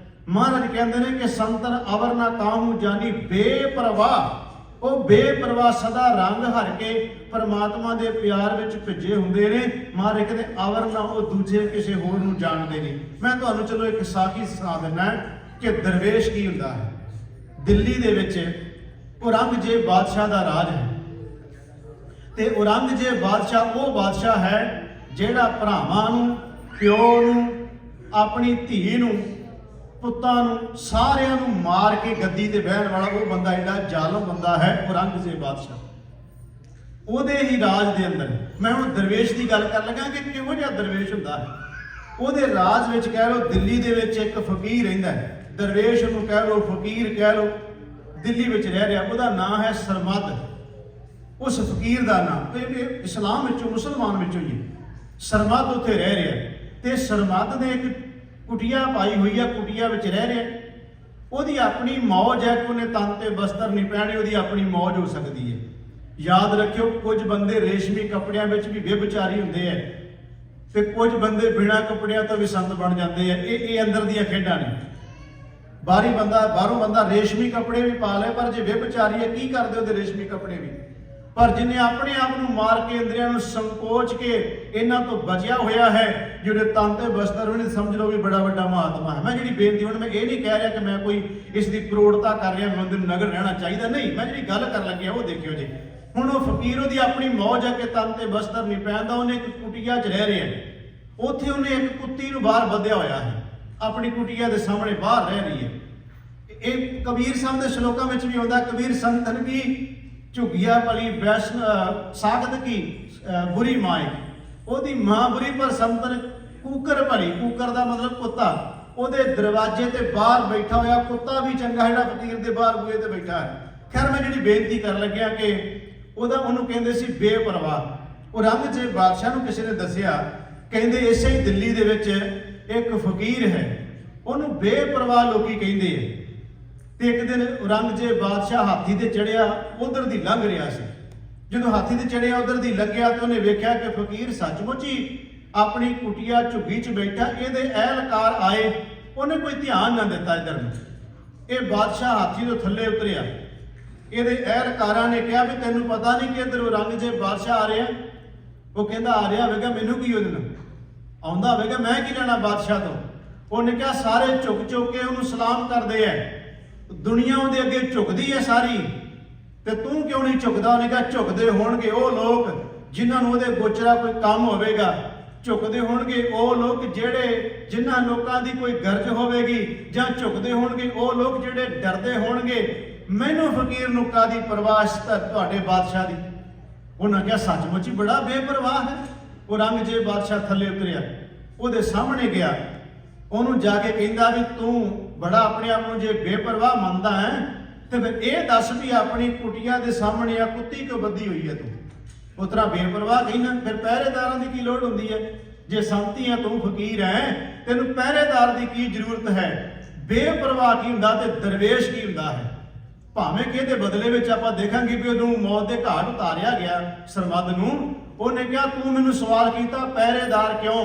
ਮਹਾਰਾਜ ਕਹਿੰਦੇ ਨੇ ਕਿ ਸੰਤਨ ਅਵਰ ਨਾ ਕਾਹੂ ਜਾਨੀ, ਬੇਪਰਵਾਹ। ਉਹ ਬੇਪਰਵਾਹ ਸਦਾ ਰੰਗ ਹਰ ਕੇ ਪਰਮਾਤਮਾ ਦੇ ਪਿਆਰ ਵਿੱਚ ਭਿੱਜੇ ਹੁੰਦੇ ਨੇ। ਮਹਾਰਾਜ ਕਹਿੰਦੇ ਅਵਰ ਨਾ, ਉਹ ਦੂਜੇ ਕਿਸੇ ਹੋਰ ਨੂੰ ਜਾਣਦੇ ਨਹੀਂ। ਮੈਂ ਤੁਹਾਨੂੰ ਚਲੋ ਇੱਕ ਸਾਖੀ ਸੁਣਾ ਦਿੰਦਾ ਕਿ ਦਰਵੇਸ਼ ਕੀ ਹੁੰਦਾ ਹੈ। ਦਿੱਲੀ ਦੇ ਵਿੱਚ ਔਰੰਗਜ਼ੇਬ ਬਾਦਸ਼ਾਹ ਦਾ ਰਾਜ ਹੈ ਤੇ ਔਰੰਗਜ਼ੇਬ ਬਾਦਸ਼ਾਹ ਉਹ ਬਾਦਸ਼ਾਹ ਹੈ ਜਿਹੜਾ ਭਰਾਵਾਂ ਨੂੰ, ਪਿਓ ਨੂੰ, ਆਪਣੀ ਧੀ ਨੂੰ, ਪੁੱਤਾਂ ਨੂੰ, ਸਾਰਿਆਂ ਨੂੰ ਮਾਰ ਕੇ ਗੱਦੀ ਤੇ ਬਹਿਣ ਵਾਲਾ ਉਹ ਬੰਦਾ, ਜਿਹੜਾ ਜ਼ਾਲਮ ਬੰਦਾ ਹੈ ਔਰੰਗਜ਼ੇਬ ਬਾਦਸ਼ਾਹ। ਉਹਦੇ ਹੀ ਰਾਜ ਦੇ ਅੰਦਰ ਮੈਂ ਹੁਣ ਦਰਵੇਸ਼ ਦੀ ਗੱਲ ਕਰ ਲੱਗਾ ਕਿ ਕਿਹੋ ਜਿਹਾ ਦਰਵੇਸ਼ ਹੁੰਦਾ ਹੈ। ਉਹਦੇ ਰਾਜ ਵਿੱਚ ਕਹਿ ਲਓ ਦਿੱਲੀ ਦੇ ਵਿੱਚ ਇੱਕ ਫਕੀਰ ਰਹਿੰਦਾ ਹੈ। ਦਰਵੇਸ਼ ਨੂੰ ਕਹਿ ਲਓ, ਫਕੀਰ ਕਹਿ ਲਓ, ਦਿੱਲੀ ਵਿੱਚ ਰਹਿ ਰਿਹਾ। ਉਹਦਾ ਨਾਂ ਹੈ ਸਰਮਦ। ਉਸ ਫਕੀਰ ਦਾ ਨਾਮ ਤੇ ਇਸਲਾਮ ਵਿੱਚੋਂ, ਮੁਸਲਮਾਨ ਵਿੱਚੋਂ ਹੀ ਸਰਮਦ ਉੱਥੇ ਰਹਿ ਰਿਹਾ। ਤੇ ਸਰਮਦ ਨੇ ਇੱਕ ਕੁਟੀਆ ਪਾਈ ਹੋਈ ਆ, ਕੁਟੀਆ ਵਿੱਚ ਰਹਿ ਰਿਹਾ। ਉਹਦੀ ਆਪਣੀ ਮੌਜ ਹੈ ਕਿ ਉਹਨੇ ਤਨ ਤੇ ਬਸਤਰ ਨਹੀਂ ਪਹਿਨੇ, ਉਹਦੀ ਆਪਣੀ ਮੌਜ ਹੋ ਸਕਦੀ ਹੈ। ਯਾਦ ਰੱਖਿਓ, ਕੁਝ ਬੰਦੇ ਰੇਸ਼ਮੀ ਕੱਪੜਿਆਂ ਵਿੱਚ ਵੀ ਬੇਵਿਚਾਰੀ ਹੁੰਦੇ ਆ ਤੇ ਕੁਝ ਬੰਦੇ ਬਿਨਾਂ ਕੱਪੜਿਆਂ ਤੋਂ ਵੀ ਸੰਤ ਬਣ ਜਾਂਦੇ ਆ। ਇਹ ਅੰਦਰ ਦੀਆਂ ਖੇਡਾਂ ਨੇ। ਬਾਹਰੋਂ ਬੰਦਾ ਰੇਸ਼ਮੀ ਕੱਪੜੇ ਵੀ ਪਾ ਲੇ, ਪਰ ਜੇ ਵਿਭਚਾਰੀ ਹੈ ਕੀ ਕਰਦੇ ਉਹਦੇ ਰੇਸ਼ਮੀ ਕੱਪੜੇ ਵੀ। ਪਰ ਜਿਹਨੇ ਆਪਣੇ ਆਪ ਨੂੰ ਮਾਰ ਕੇ ਇੰਦਰੀਆਂ ਨੂੰ ਸੰਕੋਚ ਕੇ ਇਹਨਾਂ ਤੋਂ ਬਚਿਆ ਹੋਇਆ ਹੈ, ਜਿਹੜੇ ਤਨ ਤੇ ਬਸਤਰ ਵੀ, ਸਮਝ ਲਓ ਵੀ ਬੜਾ ਵੱਡਾ ਮਹਾਤਮਾ ਹੈ। ਮੈਂ ਜਿਹੜੀ ਬੇਨਤੀ, ਹੁਣ ਮੈਂ ਇਹ ਨਹੀਂ ਕਹਿ ਰਿਹਾ ਕਿ ਮੈਂ ਕੋਈ ਇਸ ਦੀ ਕਰੋੜਤਾ ਕਰ ਰਿਹਾ, ਮੈਂ ਉਹਦੇ ਨਗਰ ਰਹਿਣਾ ਚਾਹੀਦਾ, ਨਹੀਂ। ਮੈਂ ਜਿਹੜੀ ਗੱਲ ਕਰਨ ਲੱਗਿਆ ਉਹ ਦੇਖਿਓ ਜੀ। ਹੁਣ ਉਹ ਫਕੀਰ, ਉਹਦੀ ਆਪਣੀ ਮੌਜ ਹੈ ਕਿ ਤਨ ਤੇ ਬਸਤਰ ਨਹੀਂ ਪਹਿਨਦਾ। ਉਹਨੇ ਇੱਕ ਕੁਟੀਆ 'ਚ ਰਹਿ ਰਿਹਾ। ਉੱਥੇ ਉਹਨੇ ਇੱਕ ਕੁੱਤੀ ਨੂੰ ਬਾਹਰ ਬੱਧਿਆ ਹੋਇਆ ਹੈ, ਆਪਣੀ ਕੁਟੀਆ ਦੇ ਸਾਹਮਣੇ ਬਾਹਰ ਰਹਿ ਰਹੀ ਹੈ। ਇਹ ਕਬੀਰ ਸਾਹਿਬ ਦੇ ਸ਼ਲੋਕਾਂ ਵਿੱਚ ਵੀ ਆਉਂਦਾ, ਕਬੀਰ ਸੰਤਨ ਕੀ ਝੁਗਿਆ ਭਲੀ ਵੈਸ਼ਨ ਸਾਖਤ ਕੀ ਬੁਰੀ ਮਾਏ। ਉਹਦੀ ਮਾਂ ਬੁਰੀ ਪਰ ਸੰਤਨ ਕੂਕਰ ਭਲੀ। ਕੂਕਰ ਦਾ ਮਤਲਬ ਕੁੱਤਾ। ਉਹਦੇ ਦਰਵਾਜ਼ੇ ਤੇ ਬਾਹਰ ਬੈਠਾ ਹੋਇਆ ਕੁੱਤਾ ਵੀ ਚੰਗਾ, ਜਿਹੜਾ ਫਕੀਰ ਦੇ ਬਾਹਰ ਬੂਹੇ ਤੇ ਬੈਠਾ ਹੈ। ਖੈਰ ਮੈਂ ਜਿਹੜੀ ਬੇਨਤੀ ਕਰਨ ਲੱਗਿਆ ਕਿ ਉਹਨੂੰ ਕਹਿੰਦੇ ਸੀ ਬੇਪਰਵਾਹ। ਔਰੰਗਜ਼ੇਬ ਬਾਦਸ਼ਾਹ ਨੂੰ ਕਿਸੇ ਨੇ ਦੱਸਿਆ, ਕਹਿੰਦੇ ਇਸੇ ਹੀ ਦਿੱਲੀ ਦੇ ਵਿੱਚ ਇੱਕ ਫਕੀਰ ਹੈ, ਉਹਨੂੰ ਬੇਪਰਵਾਹ ਲੋਕੀ ਕਹਿੰਦੇ ਆ। ਤੇ ਇੱਕ ਦਿਨ ਔਰੰਗਜ਼ੇਬ ਬਾਦਸ਼ਾਹ ਹਾਥੀ ਤੇ ਚੜਿਆ, ਉਧਰ ਦੀ ਲੰਘ ਰਿਹਾ ਸੀ। ਜਦੋਂ ਹਾਥੀ ਤੇ ਚੜਿਆ, ਉਧਰ ਦੀ ਲੰਘਿਆ ਤੇ ਉਹਨੇ ਵੇਖਿਆ ਕਿ ਫਕੀਰ ਸੱਚਮੁੱਚ ਹੀ ਆਪਣੀ ਕੁਟੀਆ ਝੁੱਗੀ 'ਚ ਬੈਠਾ। ਇਹਦੇ ਅਹਿਲਕਾਰ ਆਏ, ਉਹਨੇ ਕੋਈ ਧਿਆਨ ਨਾ ਦਿੱਤਾ ਇੱਧਰ ਨੂੰ। ਇਹ ਬਾਦਸ਼ਾਹ ਹਾਥੀ ਤੋਂ ਥੱਲੇ ਉਤਰਿਆ। ਇਹਦੇ ਅਹਿਲਕਾਰਾਂ ਨੇ ਕਿਹਾ ਵੀ ਤੈਨੂੰ ਪਤਾ ਨਹੀਂ ਕਿ ਇੱਧਰ ਔਰੰਗਜ਼ੇਬ ਬਾਦਸ਼ਾਹ ਆ ਰਿਹਾ? ਉਹ ਕਹਿੰਦਾ ਆ ਰਿਹਾ ਹੋਵੇਗਾ, ਮੈਨੂੰ ਕੀ ਉਹਦੇ ਨਾਲ ਆਉਂਦਾ ਹੋਵੇਗਾ, ਮੈਂ ਕੀ ਲੈਣਾ ਬਾਦਸ਼ਾਹ ਤੋਂ। ਉਹਨੇ ਕਿਹਾ ਸਾਰੇ ਝੁਕ ਝੁਕ ਕੇ ਉਹਨੂੰ ਸਲਾਮ ਕਰਦੇ ਐ, ਦੁਨੀਆ ਉਹਦੇ ਅੱਗੇ ਝੁਕਦੀ ਹੈ ਸਾਰੀ, ਤੇ ਤੂੰ ਕਿਉਂ ਨਹੀਂ ਝੁਕਦਾ? ਉਹਨੇ ਕਿਹਾ ਝੁਕਦੇ ਹੋਣਗੇ ਉਹ ਲੋਕ ਜਿਨ੍ਹਾਂ ਨੂੰ ਉਹਦੇ ਗੋਚਰਾ ਕੋਈ ਕੰਮ ਹੋਵੇਗਾ। ਝੁਕਦੇ ਹੋਣਗੇ ਉਹ ਲੋਕ ਜਿਨ੍ਹਾਂ ਲੋਕਾਂ ਦੀ ਕੋਈ ਗਰਜ ਹੋਵੇਗੀ, ਜਾਂ ਝੁਕਦੇ ਹੋਣਗੇ ਉਹ ਲੋਕ ਜਿਹੜੇ ਡਰਦੇ ਹੋਣਗੇ। ਮੈਨੂੰ ਫਕੀਰ ਨੂੰ ਕਾਦੀ ਪਰਵਾਹ ਤੁਹਾਡੇ ਬਾਦਸ਼ਾਹ ਦੀ? ਉਹਨਾਂ ਕਿਹਾ ਸੱਚਮੁੱਚ ਹੀ ਬੜਾ ਬੇਪਰਵਾਹ ਹੈ। ਔਰੰਗਜ਼ੇਬ ਬਾਦਸ਼ਾਹ ਥੱਲੇ ਉਤਰਿਆ, ਉਹਦੇ ਸਾਹਮਣੇ ਗਿਆ, ਉਹਨੂੰ ਜਾ ਕੇ ਕਹਿੰਦਾ ਵੀ ਤੂੰ ਬੜਾ ਆਪਣੇ ਆਪ ਨੂੰ ਜੇ ਬੇਪਰਵਾਹ ਮੰਨਦਾ ਹੈ ਤੇ ਫਿਰ ਇਹ ਦੱਸ ਵੀ ਆਪਣੀ ਕੁਟੀਆ ਦੇ ਸਾਹਮਣੇ ਆ ਕੁੱਤੀ ਕਿਉਂ ਬੱਧੀ ਹੋਈ ਹੈ ਤੂੰ? ਉਤਰਾ ਬੇਪਰਵਾਹ ਕਹਿਣਾ, ਫਿਰ ਪਹਿਰੇਦਾਰਾਂ ਦੀ ਕੀ ਲੋੜ ਹੁੰਦੀ ਹੈ? ਜੇ ਸੰਤੀ ਹੈ, ਤੂੰ ਫਕੀਰ ਹੈ, ਤੈਨੂੰ ਪਹਿਰੇਦਾਰ ਦੀ ਕੀ ਜ਼ਰੂਰਤ ਹੈ? ਬੇਪਰਵਾਹ ਕੀ ਹੁੰਦਾ ਤੇ ਦਰਵੇਸ਼ ਕੀ ਹੁੰਦਾ ਹੈ? ਭਾਵੇਂ ਕਿ ਇਹਦੇ ਬਦਲੇ ਵਿੱਚ ਆਪਾਂ ਦੇਖਾਂਗੇ ਵੀ ਉਹਨੂੰ ਮੌਤ ਦੇ ਘਾਟ ਉਤਾਰਿਆ ਗਿਆ ਸਰਮਦ ਨੂੰ। ਉਹਨੇ ਕਿਹਾ ਤੂੰ ਮੈਨੂੰ ਸਵਾਲ ਕੀਤਾ ਪਹਿਰੇਦਾਰ ਕਿਉਂ?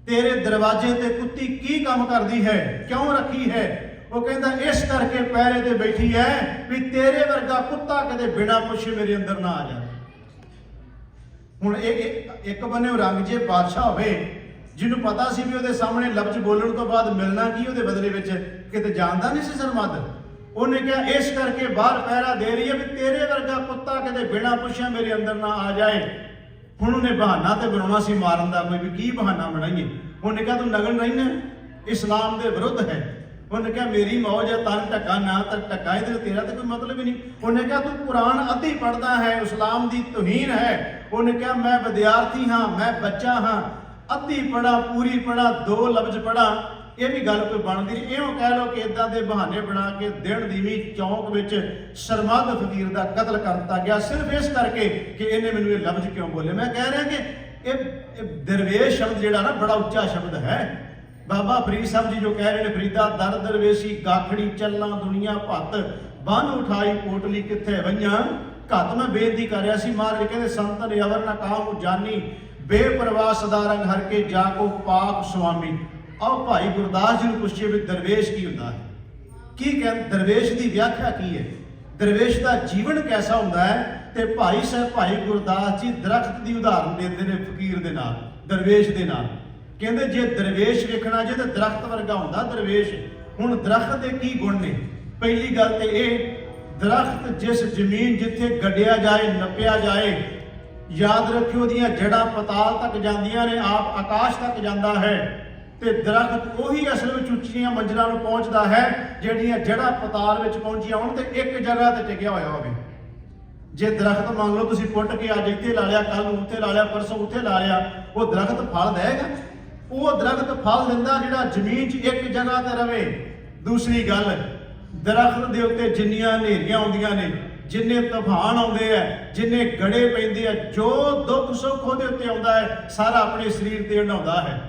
ਤੇਰੇ ਦਰਵਾਜ਼ੇ ਤੇ ਕੁੱਤੀ ਕੀ ਕੰਮ ਕਰਦੀ ਹੈ? ਕਿਉਂ ਰੱਖੀ ਹੈ? ਉਹ ਕਹਿੰਦਾ ਇਸ ਕਰਕੇ ਪਹਿਰੇ ਤੇ ਬੈਠੀ ਹੈ ਵੀ ਤੇਰੇ ਵਰਗਾ ਕੁੱਤਾ ਕਦੇ ਬਿਨਾਂ ਪੁੱਛੇ ਮੇਰੇ ਅੰਦਰ ਨਾ ਆ ਜਾਵੇ। ਹੁਣ ਇਹ ਇੱਕ ਬੰਨੇ ਔਰੰਗਜ਼ੇਬ ਬਾਦਸ਼ਾਹ ਹੋਵੇ, ਜਿਹਨੂੰ ਪਤਾ ਸੀ ਵੀ ਉਹਦੇ ਸਾਹਮਣੇ ਲਫ਼ਜ਼ ਬੋਲਣ ਤੋਂ ਬਾਅਦ ਮਿਲਣਾ ਕੀ ਉਹਦੇ ਬਦਲੇ ਵਿੱਚ, ਕਿਤੇ ਜਾਣਦਾ ਨਹੀਂ ਸੀ ਸਰਮਦ। ਉਹਨੇ ਕਿਹਾ ਇਸ ਕਰਕੇ ਬਾਹਰ ਪਹਿਰਾ ਦੇ ਰਹੀ ਹੈ ਵੀ ਤੇਰੇ ਵਰਗਾ ਕੁੱਤਾ ਕਦੇ ਬਿਨਾਂ ਪੁੱਛਿਆ ਮੇਰੇ ਅੰਦਰ ਨਾ ਆ ਜਾਏ। ਹੁਣ ਉਹਨੇ ਬਹਾਨਾ ਤੇ ਬਣਾਉਣਾ ਸੀ ਮਾਰਨ ਦਾ, ਕੋਈ ਵੀ ਕੀ ਬਹਾਨਾ ਬਣਾਈਏ। ਉਹਨੇ ਕਿਹਾ ਤੂੰ ਨਗਨ ਰਹਿਣਾ, ਇਸਲਾਮ ਦੇ ਵਿਰੁੱਧ ਹੈ। ਉਹਨੇ ਕਿਹਾ ਮੇਰੀ ਮੌਜ ਹੈ, ਤਨ ਢੱਕਾ ਨਾ ਤਾਂ ਢੱਕਾ, ਇਹਦੇ ਤੇਰਾ ਤਾਂ ਕੋਈ ਮਤਲਬ ਹੀ ਨਹੀਂ। ਉਹਨੇ ਕਿਹਾ ਤੂੰ ਕੁਰਾਨ ਅੱਧੀ ਪੜ੍ਹਦਾ ਹੈ, ਇਸਲਾਮ ਦੀ ਤੋਹੀਨ ਹੈ। ਉਹਨੇ ਕਿਹਾ ਮੈਂ ਵਿਦਿਆਰਥੀ ਹਾਂ, ਮੈਂ ਬੱਚਾ ਹਾਂ, ਅੱਧੀ ਪੜ੍ਹਾ ਪੂਰੀ ਪੜ੍ਹਾ, 2 ਲਫ਼ਜ਼ ਪੜ੍ਹਾ, ਇਹ ਵੀ ਗੱਲ ਕੋਈ ਬਣਦੀ ਨਹੀਂ। ਇਉਂ ਕਹਿ ਲਓ ਕਿ ਇਦਾਂ ਦੇ ਬਹਾਨੇ ਬਣਾ ਕੇ ਦਿਨ ਦੀਵੀ ਚੌਂਕ ਵਿੱਚ ਸਰਮਦ ਫਕੀਰ ਦਾ ਕਤਲ ਕਰ ਦਿੱਤਾ ਗਿਆ, ਸਿਰਫ ਇਸ ਕਰਕੇ ਕਿ ਇਹਨੇ ਮੈਨੂੰ ਇਹ ਲਫ਼ਜ਼ ਕਿਉਂ ਬੋਲੇ। ਮੈਂ ਕਹਿ ਰਿਹਾ ਕਿ ਇਹ ਦਰਵੇਸ਼ ਸ਼ਬਦ ਜਿਹੜਾ ਨਾ ਬੜਾ ਉੱਚਾ ਸ਼ਬਦ ਹੈ। ਬਾਬਾ ਫਰੀਦ ਸਾਹਿਬ ਜੀ ਜੋ ਕਹਿ ਰਹੇ ਨੇ, ਫਰੀਦਾ ਦਰ ਦਰਵੇਸ਼ੀ ਗਾਖੜੀ ਚੱਲਾਂ ਦੁਨੀਆ ਭੱਤ, ਬੰਨ ਉਠਾਈ ਪੋਟਲੀ ਕਿੱਥੇ ਵਈਆਂ ਘੱਤ। ਮੈਂ ਬੇਨਤੀ ਕਰ ਰਿਹਾ ਸੀ, ਮਹਾਰਾਜ ਕਹਿੰਦੇ ਸੰਤਨ ਅਵਰ ਨਾ ਕਾਹੂ ਜਾਨੀ, ਬੇਪਰਵਾਹ ਸਦਾ ਰੰਗ ਹਰ ਕੇ ਜਾ ਕੋ ਪਾਕ ਸੁਆਮੀ। ਆਓ ਭਾਈ ਗੁਰਦਾਸ ਜੀ ਨੂੰ ਪੁੱਛੀਏ ਵੀ ਦਰਵੇਸ਼ ਕੀ ਹੁੰਦਾ ਹੈ, ਕੀ ਕਹਿੰਦੇ, ਦਰਵੇਸ਼ ਦੀ ਵਿਆਖਿਆ ਕੀ ਹੈ, ਦਰਵੇਸ਼ ਦਾ ਜੀਵਨ ਕੈਸਾ ਹੁੰਦਾ ਹੈ। ਤੇ ਭਾਈ ਸਾਹਿਬ ਭਾਈ ਗੁਰਦਾਸ ਜੀ ਦਰਖਤ ਦੀ ਉਦਾਹਰਨ ਦਿੰਦੇ ਨੇ ਫਕੀਰ ਦੇ ਨਾਲ, ਦਰਵੇਸ਼ ਦੇ ਨਾਲ। ਕਹਿੰਦੇ ਜੇ ਦਰਵੇਸ਼ ਵੇਖਣਾ ਜੇ ਤਾਂ ਦਰਖਤ ਵਰਗਾ ਹੁੰਦਾ ਦਰਵੇਸ਼। ਹੁਣ ਦਰਖਤ ਦੇ ਕੀ ਗੁਣ ਨੇ? ਪਹਿਲੀ ਗੱਲ ਤੇ ਇਹ, ਦਰਖਤ ਜਿਸ ਜ਼ਮੀਨ ਜਿੱਥੇ ਗੱਡਿਆ ਜਾਏ ਨੱਪਿਆ ਜਾਏ, ਯਾਦ ਰੱਖਿਓ ਉਹਦੀਆਂ ਜੜ੍ਹਾਂ ਪਤਾਲ ਤੱਕ ਜਾਂਦੀਆਂ ਨੇ, ਆਪ ਆਕਾਸ਼ ਤੱਕ ਜਾਂਦਾ ਹੈ। ਤੇ ਦਰਖਤ ਉਹੀ ਅਸਲ ਵਿੱਚ ਉੱਚੀਆਂ ਮੰਜ਼ਿਲਾਂ ਨੂੰ ਪਹੁੰਚਦਾ ਹੈ ਜਿਹੜੀਆਂ ਜੜ੍ਹਾਂ ਪਤਾਲ ਵਿੱਚ ਪਹੁੰਚੀਆਂ ਹੋਣ ਤੇ ਇੱਕ ਜਗ੍ਹਾ ਤੇ ਟਿਕਿਆ ਹੋਇਆ ਹੋਵੇ। ਜੇ ਦਰਖਤ ਮੰਨ ਲਓ ਤੁਸੀਂ ਪੁੱਟ ਕੇ ਅੱਜ ਇੱਥੇ ਲਾ ਲਿਆ, ਕੱਲ ਨੂੰ ਉੱਥੇ ਲਾ ਲਿਆ, ਪਰਸੋਂ ਉੱਥੇ ਲਾ ਲਿਆ, ਉਹ ਦਰਖਤ ਫਲ ਦੇਗਾ? ਉਹ ਦਰਖਤ ਫਲ ਦਿੰਦਾ ਜਿਹੜਾ ਜ਼ਮੀਨ 'ਚ ਇੱਕ ਜਗ੍ਹਾ ਤੇ ਰਵੇ। ਦੂਸਰੀ ਗੱਲ, ਦਰਖਤ ਦੇ ਉੱਤੇ ਜਿੰਨੀਆਂ ਹਨੇਰੀਆਂ ਆਉਂਦੀਆਂ ਨੇ, ਜਿੰਨੇ ਤੂਫਾਨ ਆਉਂਦੇ ਆ, ਜਿੰਨੇ ਗੜੇ ਪੈਂਦੇ ਆ, ਜੋ ਦੁੱਖ ਸੁੱਖ ਉਹਦੇ ਉੱਤੇ ਆਉਂਦਾ ਹੈ ਸਾਰਾ ਆਪਣੇ ਸਰੀਰ ਤੇ ਹੰਢਾਉਂਦਾ ਹੈ।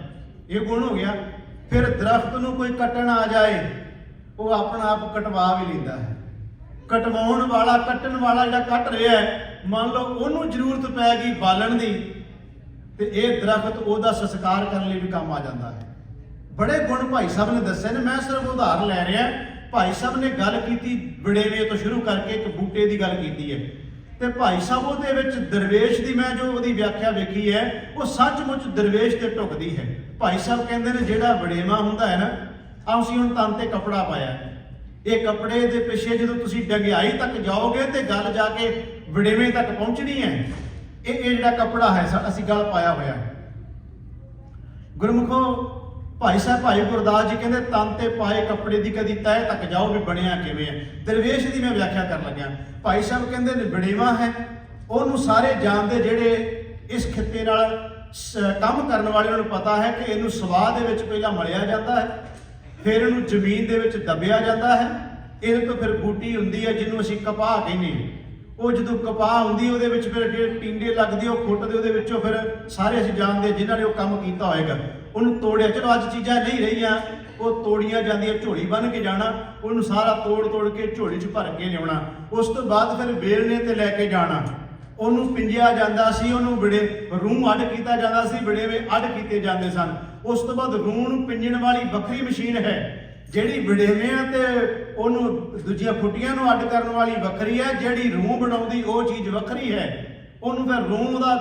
ਇਹ ਗੁਣ ਹੋ ਗਿਆ। ਫਿਰ ਦਰਖਤ ਨੂੰ ਕੋਈ ਕੱਟਣ ਆ ਜਾਏ, ਉਹ ਆਪਣਾ ਆਪ ਕਟਵਾ ਵੀ ਲੈਂਦਾ ਹੈ। ਕਟਵਾਉਣ ਵਾਲਾ, ਕੱਟਣ ਵਾਲਾ ਜਿਹੜਾ ਕੱਟ ਰਿਹਾ ਹੈ, ਮੰਨ ਲਓ ਉਹਨੂੰ ਜ਼ਰੂਰਤ ਪੈ ਗਈ ਬਾਲਣ ਦੀ, ਤੇ ਇਹ ਦਰਖਤ ਉਹਦਾ ਸੰਸਕਾਰ ਕਰਨ ਲਈ ਵੀ ਕੰਮ ਆ ਜਾਂਦਾ ਹੈ। ਬੜੇ ਗੁਣ ਭਾਈ ਸਾਹਿਬ ਨੇ ਦੱਸੇ ਨੇ, ਮੈਂ ਸਿਰਫ ਉਦਾਹਰਨ ਲੈ ਰਿਹਾ। ਭਾਈ ਸਾਹਿਬ ਨੇ ਗੱਲ ਕੀਤੀ ਵੜੇਵੇਂ ਤੋਂ ਸ਼ੁਰੂ ਕਰਕੇ ਇੱਕ ਬੂਟੇ ਦੀ ਗੱਲ ਕੀਤੀ ਹੈ, ਤੇ ਭਾਈ ਸਾਹਿਬ ਉਹਦੇ ਵਿੱਚ ਦਰਵੇਸ਼ ਦੀ ਮੈਂ ਜੋ ਉਹਦੀ ਵਿਆਖਿਆ ਵੇਖੀ ਹੈ, ਉਹ ਸੱਚਮੁੱਚ ਦਰਵੇਸ਼ ਤੇ ਢੁਕਦੀ ਹੈ। ਭਾਈ ਸਾਹਿਬ ਕਹਿੰਦੇ ਨੇ ਜਿਹੜਾ ਵੜੇਵਾ ਹੁੰਦਾ ਹੈ ਨਾ, ਅਸੀਂ ਹੁਣ ਤਨ ਤੇ ਕੱਪੜਾ ਪਾਇਆ, ਇਹ ਕੱਪੜੇ ਦੇ ਪਿੱਛੇ ਜਦੋਂ ਤੁਸੀਂ ਡੰਗਿਆਈ ਤੱਕ ਜਾਓਗੇ ਤੇ ਗੱਲ ਜਾ ਕੇ ਵੜੇਵੇਂ ਤੱਕ ਪਹੁੰਚਣੀ ਹੈ। ਇਹ ਜਿਹੜਾ ਕੱਪੜਾ ਹੈ ਅਸੀਂ ਗਲ ਪਾਇਆ ਹੋਇਆ ਹੈ। ਗੁਰਮੁਖੋ ਭਾਈ ਸਾਹਿਬ ਭਾਈ ਗੁਰਦਾਸ ਜੀ ਕਹਿੰਦੇ ਤਨ ਤੇ ਪਾਏ ਕੱਪੜੇ ਦੀ ਕਦੀ ਤਹਿ ਤੱਕ ਜਾਓ ਵੀ ਬਣਿਆ ਕਿਵੇਂ ਹੈ। ਦਰਵੇਸ਼ ਦੀ ਮੈਂ ਵਿਆਖਿਆ ਕਰਨ ਲੱਗਿਆ। ਭਾਈ ਸਾਹਿਬ ਕਹਿੰਦੇ ਨੇ ਵੜੇਵਾ ਹੈ, ਉਹਨੂੰ ਸਾਰੇ ਜਾਣਦੇ ਜਿਹੜੇ ਇਸ ਖਿੱਤੇ ਨਾਲ ਕੰਮ ਕਰਨ ਵਾਲੇ, ਉਹਨਾਂ ਨੂੰ ਪਤਾ ਹੈ ਕਿ ਇਹਨੂੰ ਸਵਾਹ ਦੇ ਵਿੱਚ ਪਹਿਲਾਂ ਮਲਿਆ ਜਾਂਦਾ ਹੈ, ਫਿਰ ਇਹਨੂੰ ਜ਼ਮੀਨ ਦੇ ਵਿੱਚ ਦੱਬਿਆ ਜਾਂਦਾ ਹੈ, ਇਹਦੇ ਤੋਂ ਫਿਰ ਬੂਟੀ ਹੁੰਦੀ ਹੈ ਜਿਹਨੂੰ ਅਸੀਂ ਕਪਾਹ ਕਹਿੰਦੇ ਹਾਂ। ਉਹ ਜਦੋਂ ਕਪਾਹ ਹੁੰਦੀ ਉਹਦੇ ਵਿੱਚ ਫਿਰ ਜਿਹੜੇ ਟਿੰਡੇ ਲੱਗਦੇ ਉਹ ਫੁੱਟਦੇ, ਉਹਦੇ ਵਿੱਚੋਂ ਫਿਰ ਸਾਰੇ ਅਸੀਂ ਜਾਣਦੇ ਜਿਨ੍ਹਾਂ ਨੇ ਉਹ ਕੰਮ ਕੀਤਾ ਹੋਏਗਾ, ਉਹਨੂੰ ਤੋੜਿਆ। ਚਲੋ ਅੱਜ ਚੀਜ਼ਾਂ ਨਹੀਂ ਰਹੀਆਂ, ਉਹ ਤੋੜੀਆਂ ਜਾਂਦੀਆਂ, ਝੋਲੀ ਬੰਨ੍ਹ ਕੇ ਜਾਣਾ, ਉਹਨੂੰ ਸਾਰਾ ਤੋੜ ਕੇ ਝੋਲੀ 'ਚ ਭਰ ਕੇ ਲਿਆਉਣਾ। ਉਸ ਤੋਂ ਬਾਅਦ ਫਿਰ ਵੇਲਣੇ ਤੇ ਲੈ ਕੇ ਜਾਣਾ, ਉਹਨੂੰ ਪਿੰਜਿਆ ਜਾਂਦਾ ਸੀ, ਉਹਨੂੰ ਰੂੰ ਅੱਡ ਕੀਤਾ ਜਾਂਦਾ ਸੀ, ਵੜੇਵੇਂ ਅੱਡ ਕੀਤੇ ਜਾਂਦੇ ਸਨ। ਉਸ ਤੋਂ ਬਾਅਦ ਰੂੰ ਨੂੰ ਪਿੰਜਣ ਵਾਲੀ ਵੱਖਰੀ ਮਸ਼ੀਨ ਹੈ, ਜਿਹੜੀ ਵੜੇਵਿਆਂ ਤੇ ਉਹਨੂੰ ਦੂਜੀਆਂ ਫੁੱਟੀਆਂ ਨੂੰ ਅੱਡ ਕਰਨ ਵਾਲੀ ਵੱਖਰੀ ਹੈ, ਜਿਹੜੀ ਰੂੰ ਬਣਾਉਂਦੀ ਉਹ ਚੀਜ਼ ਵੱਖਰੀ ਹੈ। ਉਹਨੂੰ ਫਿਰ ਰੂੰ ਦਾ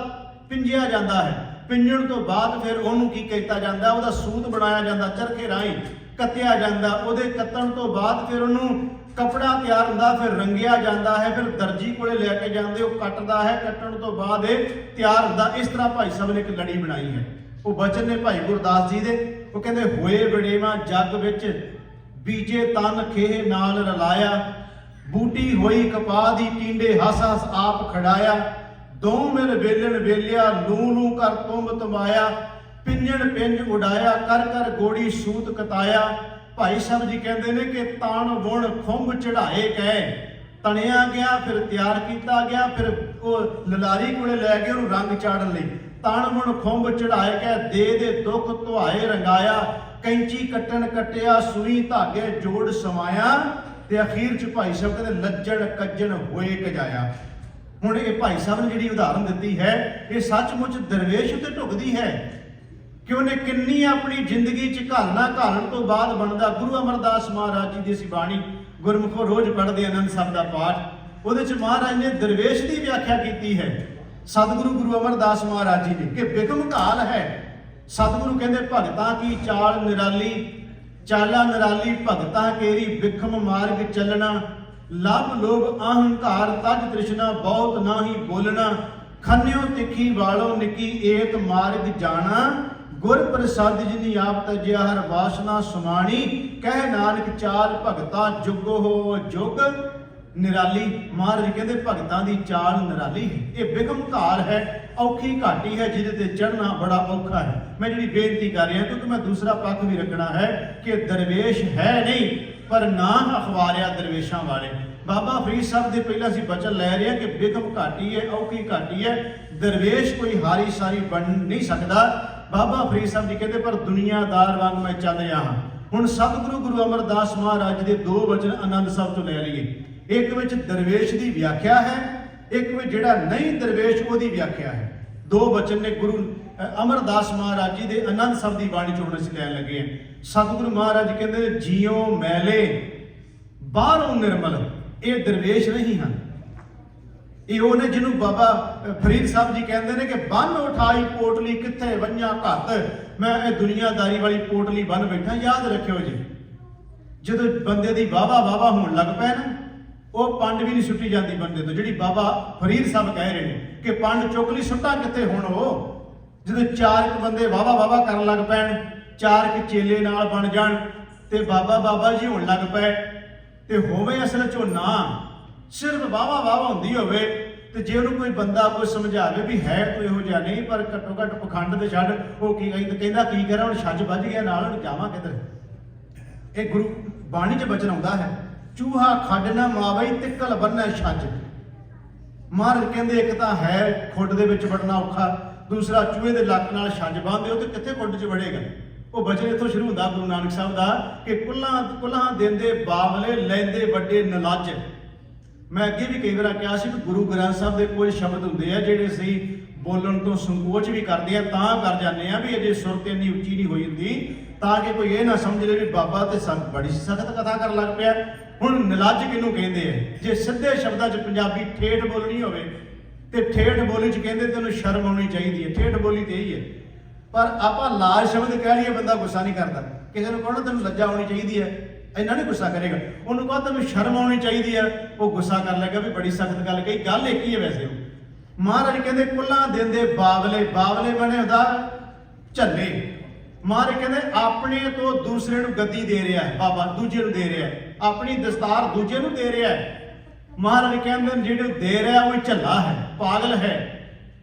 ਪਿੰਜਿਆ ਜਾਂਦਾ ਹੈ। ਪਿੰਜਣ ਤੋਂ ਬਾਅਦ ਫਿਰ ਉਹਨੂੰ ਕੀ ਕੀਤਾ ਜਾਂਦਾ, ਉਹਦਾ ਸੂਤ ਬਣਾਇਆ ਜਾਂਦਾ, ਚਰਖੇ ਰਾਹੀਂ ਕੱਤਿਆ ਜਾਂਦਾ। ਉਹਦੇ ਕੱਤਣ ਤੋਂ ਬਾਅਦ ਫਿਰ ਉਹਨੂੰ ਕੱਪੜਾ ਤਿਆਰ ਹੁੰਦਾ, ਫਿਰ ਰੰਗਿਆ ਜਾਂਦਾ ਹੈ, ਫਿਰ ਦਰਜੀ ਕੋਲੇ ਲੈ ਕੇ ਜਾਂਦੇ, ਉਹ ਕੱਟਦਾ ਹੈ, ਕੱਟਣ ਤੋਂ ਬਾਅਦ ਇਹ ਤਿਆਰ ਹੁੰਦਾ। ਇਸ ਤਰ੍ਹਾਂ ਭਾਈ ਸਾਹਿਬ ਨੇ ਇੱਕ ਲੜੀ ਬਣਾਈ ਹੈ। ਉਹ ਬਚਨ ਨੇ ਭਾਈ ਗੁਰਦਾਸ ਜੀ ਦੇ, ਉਹ ਕਹਿੰਦੇ ਹੋਏ ਵੜੇਵਾ ਜੱਗ ਵਿੱਚ ਬੀਜੇ ਤਨ ਖੇਹ ਨਾਲ ਰਲਾਇਆ, ਬੂਟੀ ਹੋਈ ਕਪਾਹ ਦੀ ਟੀਂਡੇ ਹੱਸ ਹੱਸ ਆਪ ਖੜਾਇਆ, ਦੋ ਮਿਲ ਵੇਲਣ ਵੇਲਿਆ ਲੂ ਲੂ ਕਰ ਤੁੰਬ ਤਮਾਇਆ, ਪਿੰਜਣ ਪਿੰਜ ਉਡਾਇਆ ਕਰ ਕਰ ਗੋੜੀ ਸੂਤ ਕਤਾਇਆ। ਭਾਈ ਸਾਹਿਬ ਜੀ ਕਹਿੰਦੇ ਨੇ ਕਿ ਤਣ ਵੁਣ ਖੁੰਭ ਚੜਾਏ ਗਏ, ਤਣਿਆ ਗਿਆ, ਫਿਰ ਤਿਆਰ ਕੀਤਾ ਗਿਆ, ਫਿਰ ਉਹ ਲਲਾਰੀ ਕੋਲੇ ਲੈ ਕੇ ਉਹਨੂੰ ਰੰਗ ਚਾੜਨ ਲਈ। ਤਣ ਵੁਣ ਖੁੰਭ ਚੜਾਏ ਗਏ, ਦੇ ਦੁੱਖ ਧੁਆਏ ਰੰਗਾਇਆ, ਕੈਂਚੀ ਕੱਟਣ ਕੱਟਿਆ, ਸੂਈ ਧਾਗੇ ਜੋੜ ਸਮਾਇਆ, ਤੇ ਅਖੀਰ 'ਚ ਭਾਈ ਸਾਹਿਬ ਕਹਿੰਦੇ ਲੱਜਣ ਕੱਜਣ ਹੋਏ ਕਜਾਇਆ। ਹੁਣ ਇਹ ਭਾਈ ਸਾਹਿਬ ਨੇ ਜਿਹੜੀ ਉਦਾਹਰਨ ਦਿੱਤੀ ਹੈ, ਇਹ ਸੱਚਮੁੱਚ ਦਰਵੇਸ਼ ਉੱਤੇ ਢੁਕਦੀ ਹੈ। ਕਿ ਉਹਨੇ ਕਿੰਨੀ ਆਪਣੀ ਜ਼ਿੰਦਗੀ 'ਚ ਘਾਲਣਾ ਘਾਲਣ ਤੋਂ ਬਾਅਦ ਬਣਦਾ। ਗੁਰੂ ਅਮਰਦਾਸ ਮਹਾਰਾਜ ਜੀ ਦੀ ਅਸੀਂ ਬਾਣੀ ਗੁਰਮੁਖੋਂ ਰੋਜ਼ ਪੜ੍ਹਦੇ ਆਨੰਦ ਸਾਹਿਬ ਦਾ ਪਾਠ। ਉਹਦੇ 'ਚ ਮਹਾਰਾਜ ਨੇ ਦਰਵੇਸ਼ ਦੀ ਵਿਆਖਿਆ ਕੀਤੀ ਹੈ। ਸਤਿਗੁਰੂ ਗੁਰੂ ਅਮਰਦਾਸ ਮਹਾਰਾਜ ਜੀ ਨੇ ਕਿ ਬਿਗਮ ਘਾਲ ਹੈ। ਸਤਿਗੁਰੂ ਕਹਿੰਦੇ ਭਗਤਾਂ ਕੀ ਚਾਲ ਨਿਰਾਲੀ, ਚਾਲਾ ਨਿਰਾਲੀ ਭਗਤਾਂ ਕੇਰੀ ਬਿਖਮ ਮਾਰਗ ਚੱਲਣਾ। ਲਭ ਲੋਭ ਅਹੰਕਾਰ ਤਜ ਤ੍ਰਿਸ਼ਨਾ ਬਹੁਤ ਨਾਹੀ ਬੋਲਣਾ। ਖੰਨਿਓ ਤਿੱਖੀ ਵਾਲੋ ਨਿੱਕੀ ਏਤ ਮਾਰਗ ਜਾਣਾ। ਗੁਰ ਪ੍ਰਸਾਦਿ ਜਿਨੀ ਆਪ ਤਜਿਆ ਹਰ ਵਾਸਨਾ ਸਮਾਣੀ। ਕਹਿ ਨਾਨਕ ਚਾਲ ਭਗਤਾ ਜੁਗੋ ਜੁਗ ਨਿਰਾਲੀ। ਮਹਾਰਾਜ ਕਹਿੰਦੇ ਭਗਤਾਂ ਦੀ ਚਾਲ ਨਿਰਾਲੀ ਹੈ। ਇਹ ਬਿਗਮ ਘਾਲ ਹੈ, ਔਖੀ ਘਾਟੀ ਹੈ, ਜਿਹਦੇ ਤੇ ਚੜ੍ਹਨਾ ਬੜਾ ਔਖਾ ਹੈ। ਮੈਂ ਜਿਹੜੀ ਬੇਨਤੀ ਕਰ ਰਿਹਾ ਕਿਉਂਕਿ ਮੈਂ ਦੂਸਰਾ ਪੱਖ ਵੀ ਰੱਖਣਾ ਹੈ ਕਿ ਦਰਵੇਸ਼ ਹੈ ਨਹੀਂ ਪਰ ਨਾਮ ਅਖਵਾਰਿਆ ਦਰਵੇਸ਼ਾਂ ਵਾਲੇ। ਬਾਬਾ ਫਰੀਦ ਸਾਹਿਬ ਦੇ ਪਹਿਲਾਂ ਅਸੀਂ ਬਚਨ ਲੈ ਰਹੇ ਹਾਂ ਕਿ ਬਿਗਮ ਘਾਟੀ ਹੈ, ਔਖੀ ਘਾਟੀ ਹੈ, ਦਰਵੇਸ਼ ਕੋਈ ਹਾਰੀ ਸਾਰੀ ਬਣ ਨਹੀਂ ਸਕਦਾ। ਬਾਬਾ ਫਰੀਦ ਸਾਹਿਬ ਜੀ ਕਹਿੰਦੇ ਪਰ ਦੁਨੀਆਦਾਰ ਵਾਂਗ ਮੈਂ ਚੱਲ ਰਿਹਾ ਹਾਂ। ਹੁਣ ਸਤਿਗੁਰੂ ਗੁਰੂ ਅਮਰਦਾਸ ਮਹਾਰਾਜ ਦੇ ਦੋ ਵਚਨ ਆਨੰਦ ਸਾਹਿਬ ਤੋਂ ਲੈ ਲਈਏ। ਇੱਕ ਵਿੱਚ ਦਰਵੇਸ਼ ਦੀ ਵਿਆਖਿਆ ਹੈ, ਇੱਕ ਵਿੱਚ ਜਿਹੜਾ ਨਹੀਂ ਦਰਵੇਸ਼ ਉਹਦੀ ਵਿਆਖਿਆ ਹੈ। ਦੋ ਵਚਨ ਨੇ ਗੁਰੂ ਅਮਰਦਾਸ ਮਹਾਰਾਜ ਜੀ ਦੇ ਆਨੰਦ ਸਾਹਿਬ ਦੀ ਬਾਣੀ ਚੋਂ ਅਸੀਂ ਲੈਣ ਲੱਗੇ ਹਾਂ। ਸਤਿਗੁਰੂ ਮਹਾਰਾਜ ਕਹਿੰਦੇ ਜੀਓ ਮੈਲੇ ਬਾਹਰੋਂ ਨਿਰਮਲ। ਇਹ ਦਰਵੇਸ਼ ਨਹੀਂ ਹਨ। ਇਹ ਉਹਨੇ ਜਿਹਨੂੰ ਬਾਬਾ ਫਰੀਦ ਸਾਹਿਬ ਜੀ ਕਹਿੰਦੇ ਨੇ ਕਿ ਬੰਨ ਉਠਾਈ ਪੋਟਲੀ ਕਿੱਥੇ ਵੰਝਾਂ ਘੱਤ। ਮੈਂ ਇਹ ਦੁਨੀਆਦਾਰੀ ਵਾਲੀ ਪੋਟਲੀ ਬੰਨ ਬੈਠਾ। ਯਾਦ ਰੱਖਿਓ ਜੀ, ਜਦੋਂ ਬੰਦੇ ਦੀ ਵਾਵਾ ਵਾਵਾ ਹੋਣ ਲੱਗ ਪਏ ਨਾ, ਉਹ ਪੰਡ ਵੀ ਨਹੀਂ ਸੁੱਟੀ ਜਾਂਦੀ ਬੰਦੇ ਤੋਂ। ਜਿਹੜੀ ਬਾਬਾ ਫਰੀਦ ਸਾਹਿਬ ਕਹਿ ਰਹੇ ਨੇ ਕਿ ਪੰਡ ਚੁੱਕ ਲਈ ਸੁੱਟਾਂ ਕਿੱਥੇ ਹੁਣ। ਉਹ ਜਦੋਂ ਚਾਰ ਕੁ ਬੰਦੇ ਵਾਵਾ ਵਾਵਾ ਕਰਨ ਲੱਗ ਪੈਣ, ਚਾਰ ਕੁ ਚੇਲੇ ਨਾਲ ਬਣ ਜਾਣ ਤੇ ਬਾਬਾ ਬਾਬਾ ਜੀ ਹੋਣ ਲੱਗ ਪਏ ਤੇ ਹੋਵੇ ਅਸਲ ਚੋਂ ਨਾ ਸਿਰਫ ਵਾਵਾ ਵਾਵਾ ਹੁੰਦੀ ਹੋਵੇ ਤੇ ਜੇ ਉਹਨੂੰ ਕੋਈ ਬੰਦਾ ਕੋਈ ਸਮਝਾਵੇ ਵੀ ਹੈ ਕੋਈ ਇਹੋ ਜਿਹਾ ਨਹੀਂ ਪਰ ਘੱਟੋ ਘੱਟ ਪਖੰਡ ਤੇ ਛੱਡ, ਉਹ ਕੀ ਕਹਿੰਦਾ ਕੀ ਕਰਾਂ ਹੁਣ ਛੱਜ ਵੱਜ ਗਿਆ ਨਾਲ, ਹੁਣ ਜਾਵਾਂ ਕਿੱਧਰ। ਇਹ ਗੁਰੂ ਬਾਣੀ 'ਚ ਬਚਨ ਆਉਂਦਾ ਹੈ ਚੂਹਾ ਖੱਡ ਨਾ ਮਾਵਈ ਤਿੱਕਲ ਬੰਨੈ ਛੱਜ। ਮਹਾਰਾਜ ਕਹਿੰਦੇ ਇੱਕ ਤਾਂ ਹੈ ਖੁੱਡ ਦੇ ਵਿੱਚ ਵੜਨਾ ਔਖਾ, ਦੂਸਰਾ ਚੂਹੇ ਦੇ ਲੱਕ ਨਾਲ ਛੱਜ ਬੰਨ੍ਹਦੇ ਹੋ ਤੇ ਕਿੱਥੇ ਖੁੱਡ 'ਚ ਵੜੇਗਾ। ਉਹ ਬਚਨ ਇੱਥੋਂ ਸ਼ੁਰੂ ਹੁੰਦਾ ਗੁਰੂ ਨਾਨਕ ਸਾਹਿਬ ਦਾ ਕਿ ਕੁੱਲਾਂ ਦਿੰਦੇ ਬਾਵਲੇ ਲੈਂਦੇ ਵੱਡੇ ਨਲੱਜ। ਮੈਂ ਅੱਗੇ ਵੀ ਕਈ ਵਾਰ ਕਿਹਾ ਸੀ ਕਿ ਗੁਰੂ ਗ੍ਰੰਥ ਸਾਹਿਬ ਦੇ ਕੁਝ ਸ਼ਬਦ ਹੁੰਦੇ ਆ ਜਿਹੜੇ ਅਸੀਂ ਬੋਲਣ ਤੋਂ ਸੰਕੋਚ ਵੀ ਕਰਦੇ ਆ, ਤਾਂ ਕਰ ਜਾਂਦੇ ਆ ਵੀ ਅਜੇ ਸੁਰਤ ਇੰਨੀ ਉੱਚੀ ਨਹੀਂ ਹੋਈ ਹੁੰਦੀ ਤਾਂ ਕਿ ਕੋਈ ਇਹ ਨਾ ਸਮਝ ਲੈ ਵੀ ਬਾਬਾ ਤੇ ਬੜੀ ਸਖਤ ਕਥਾ ਕਰਨ ਲੱਗ ਪਿਆ। ਹੁਣ ਨਲੱਜ ਕਿਹਨੂੰ ਕਹਿੰਦੇ ਆ? ਜੇ ਸਿੱਧੇ ਸ਼ਬਦਾਂ 'ਚ ਪੰਜਾਬੀ ਠੇਠ ਬੋਲਣੀ ਹੋਵੇ ਤੇ ਠੇਠ ਬੋਲੀ 'ਚ ਕਹਿੰਦੇ ਤੈਨੂੰ ਸ਼ਰਮ ਆਉਣੀ ਚਾਹੀਦੀ ਹੈ। ਠੇਠ ਬੋਲੀ ਤੇ ਇਹੀ ਹੈ, ਪਰ ਆਪਾਂ ਲਾਜ ਸ਼ਬਦ ਕਹਿ ਲਈਏ ਬੰਦਾ ਗੁੱਸਾ ਨਹੀਂ ਕਰਦਾ। ਕਿਸੇ ਨੂੰ ਕਹੋ ਤੈਨੂੰ ਲੱਜਾ ਆਉਣੀ ਚਾਹੀਦੀ ਹੈ, ਇੰਨਾ ਨਹੀਂ ਗੁੱਸਾ ਕਰੇਗਾ। ਉਹਨੂੰ ਕਹੋ ਤੈਨੂੰ ਸ਼ਰਮ ਆਉਣੀ ਚਾਹੀਦੀ ਹੈ, ਉਹ ਗੁੱਸਾ ਕਰ ਲੇਗਾ ਵੀ ਬੜੀ ਸਖਤ ਗੱਲ ਕਹੀ। ਗੱਲ ਇੱਕ ਹੀ ਹੈ ਵੈਸੇ। ਉਹ ਮਹਾਰਾਜ ਕਹਿੰਦੇ ਕੁੱਲਾਂ ਦਿੰਦੇ ਬਾਵਲੇ, ਬਾਵਲੇ ਬਣੇ ਉਹਦਾ ਝੱਲੇ। ਮਹਾਰਾਜ ਕਹਿੰਦੇ ਆਪਣੇ ਤੋਂ ਦੂਸਰੇ ਨੂੰ ਗੱਦੀ ਦੇ ਰਿਹਾ ਹੈ ਬਾਬਾ, ਦੂਜੇ ਨੂੰ ਦੇ ਰਿਹਾ ਹੈ, ਆਪਣੀ ਦਸਤਾਰ ਦੂਜੇ ਨੂੰ ਦੇ ਰਿਹਾ ਹੈ। ਮਹਾਰਾਜ ਕਹਿੰਦੇ ਜਿਹੜੇ ਦੇ ਰਿਹਾ ਉਹ ਝੱਲਾ ਹੈ, ਪਾਗਲ ਹੈ,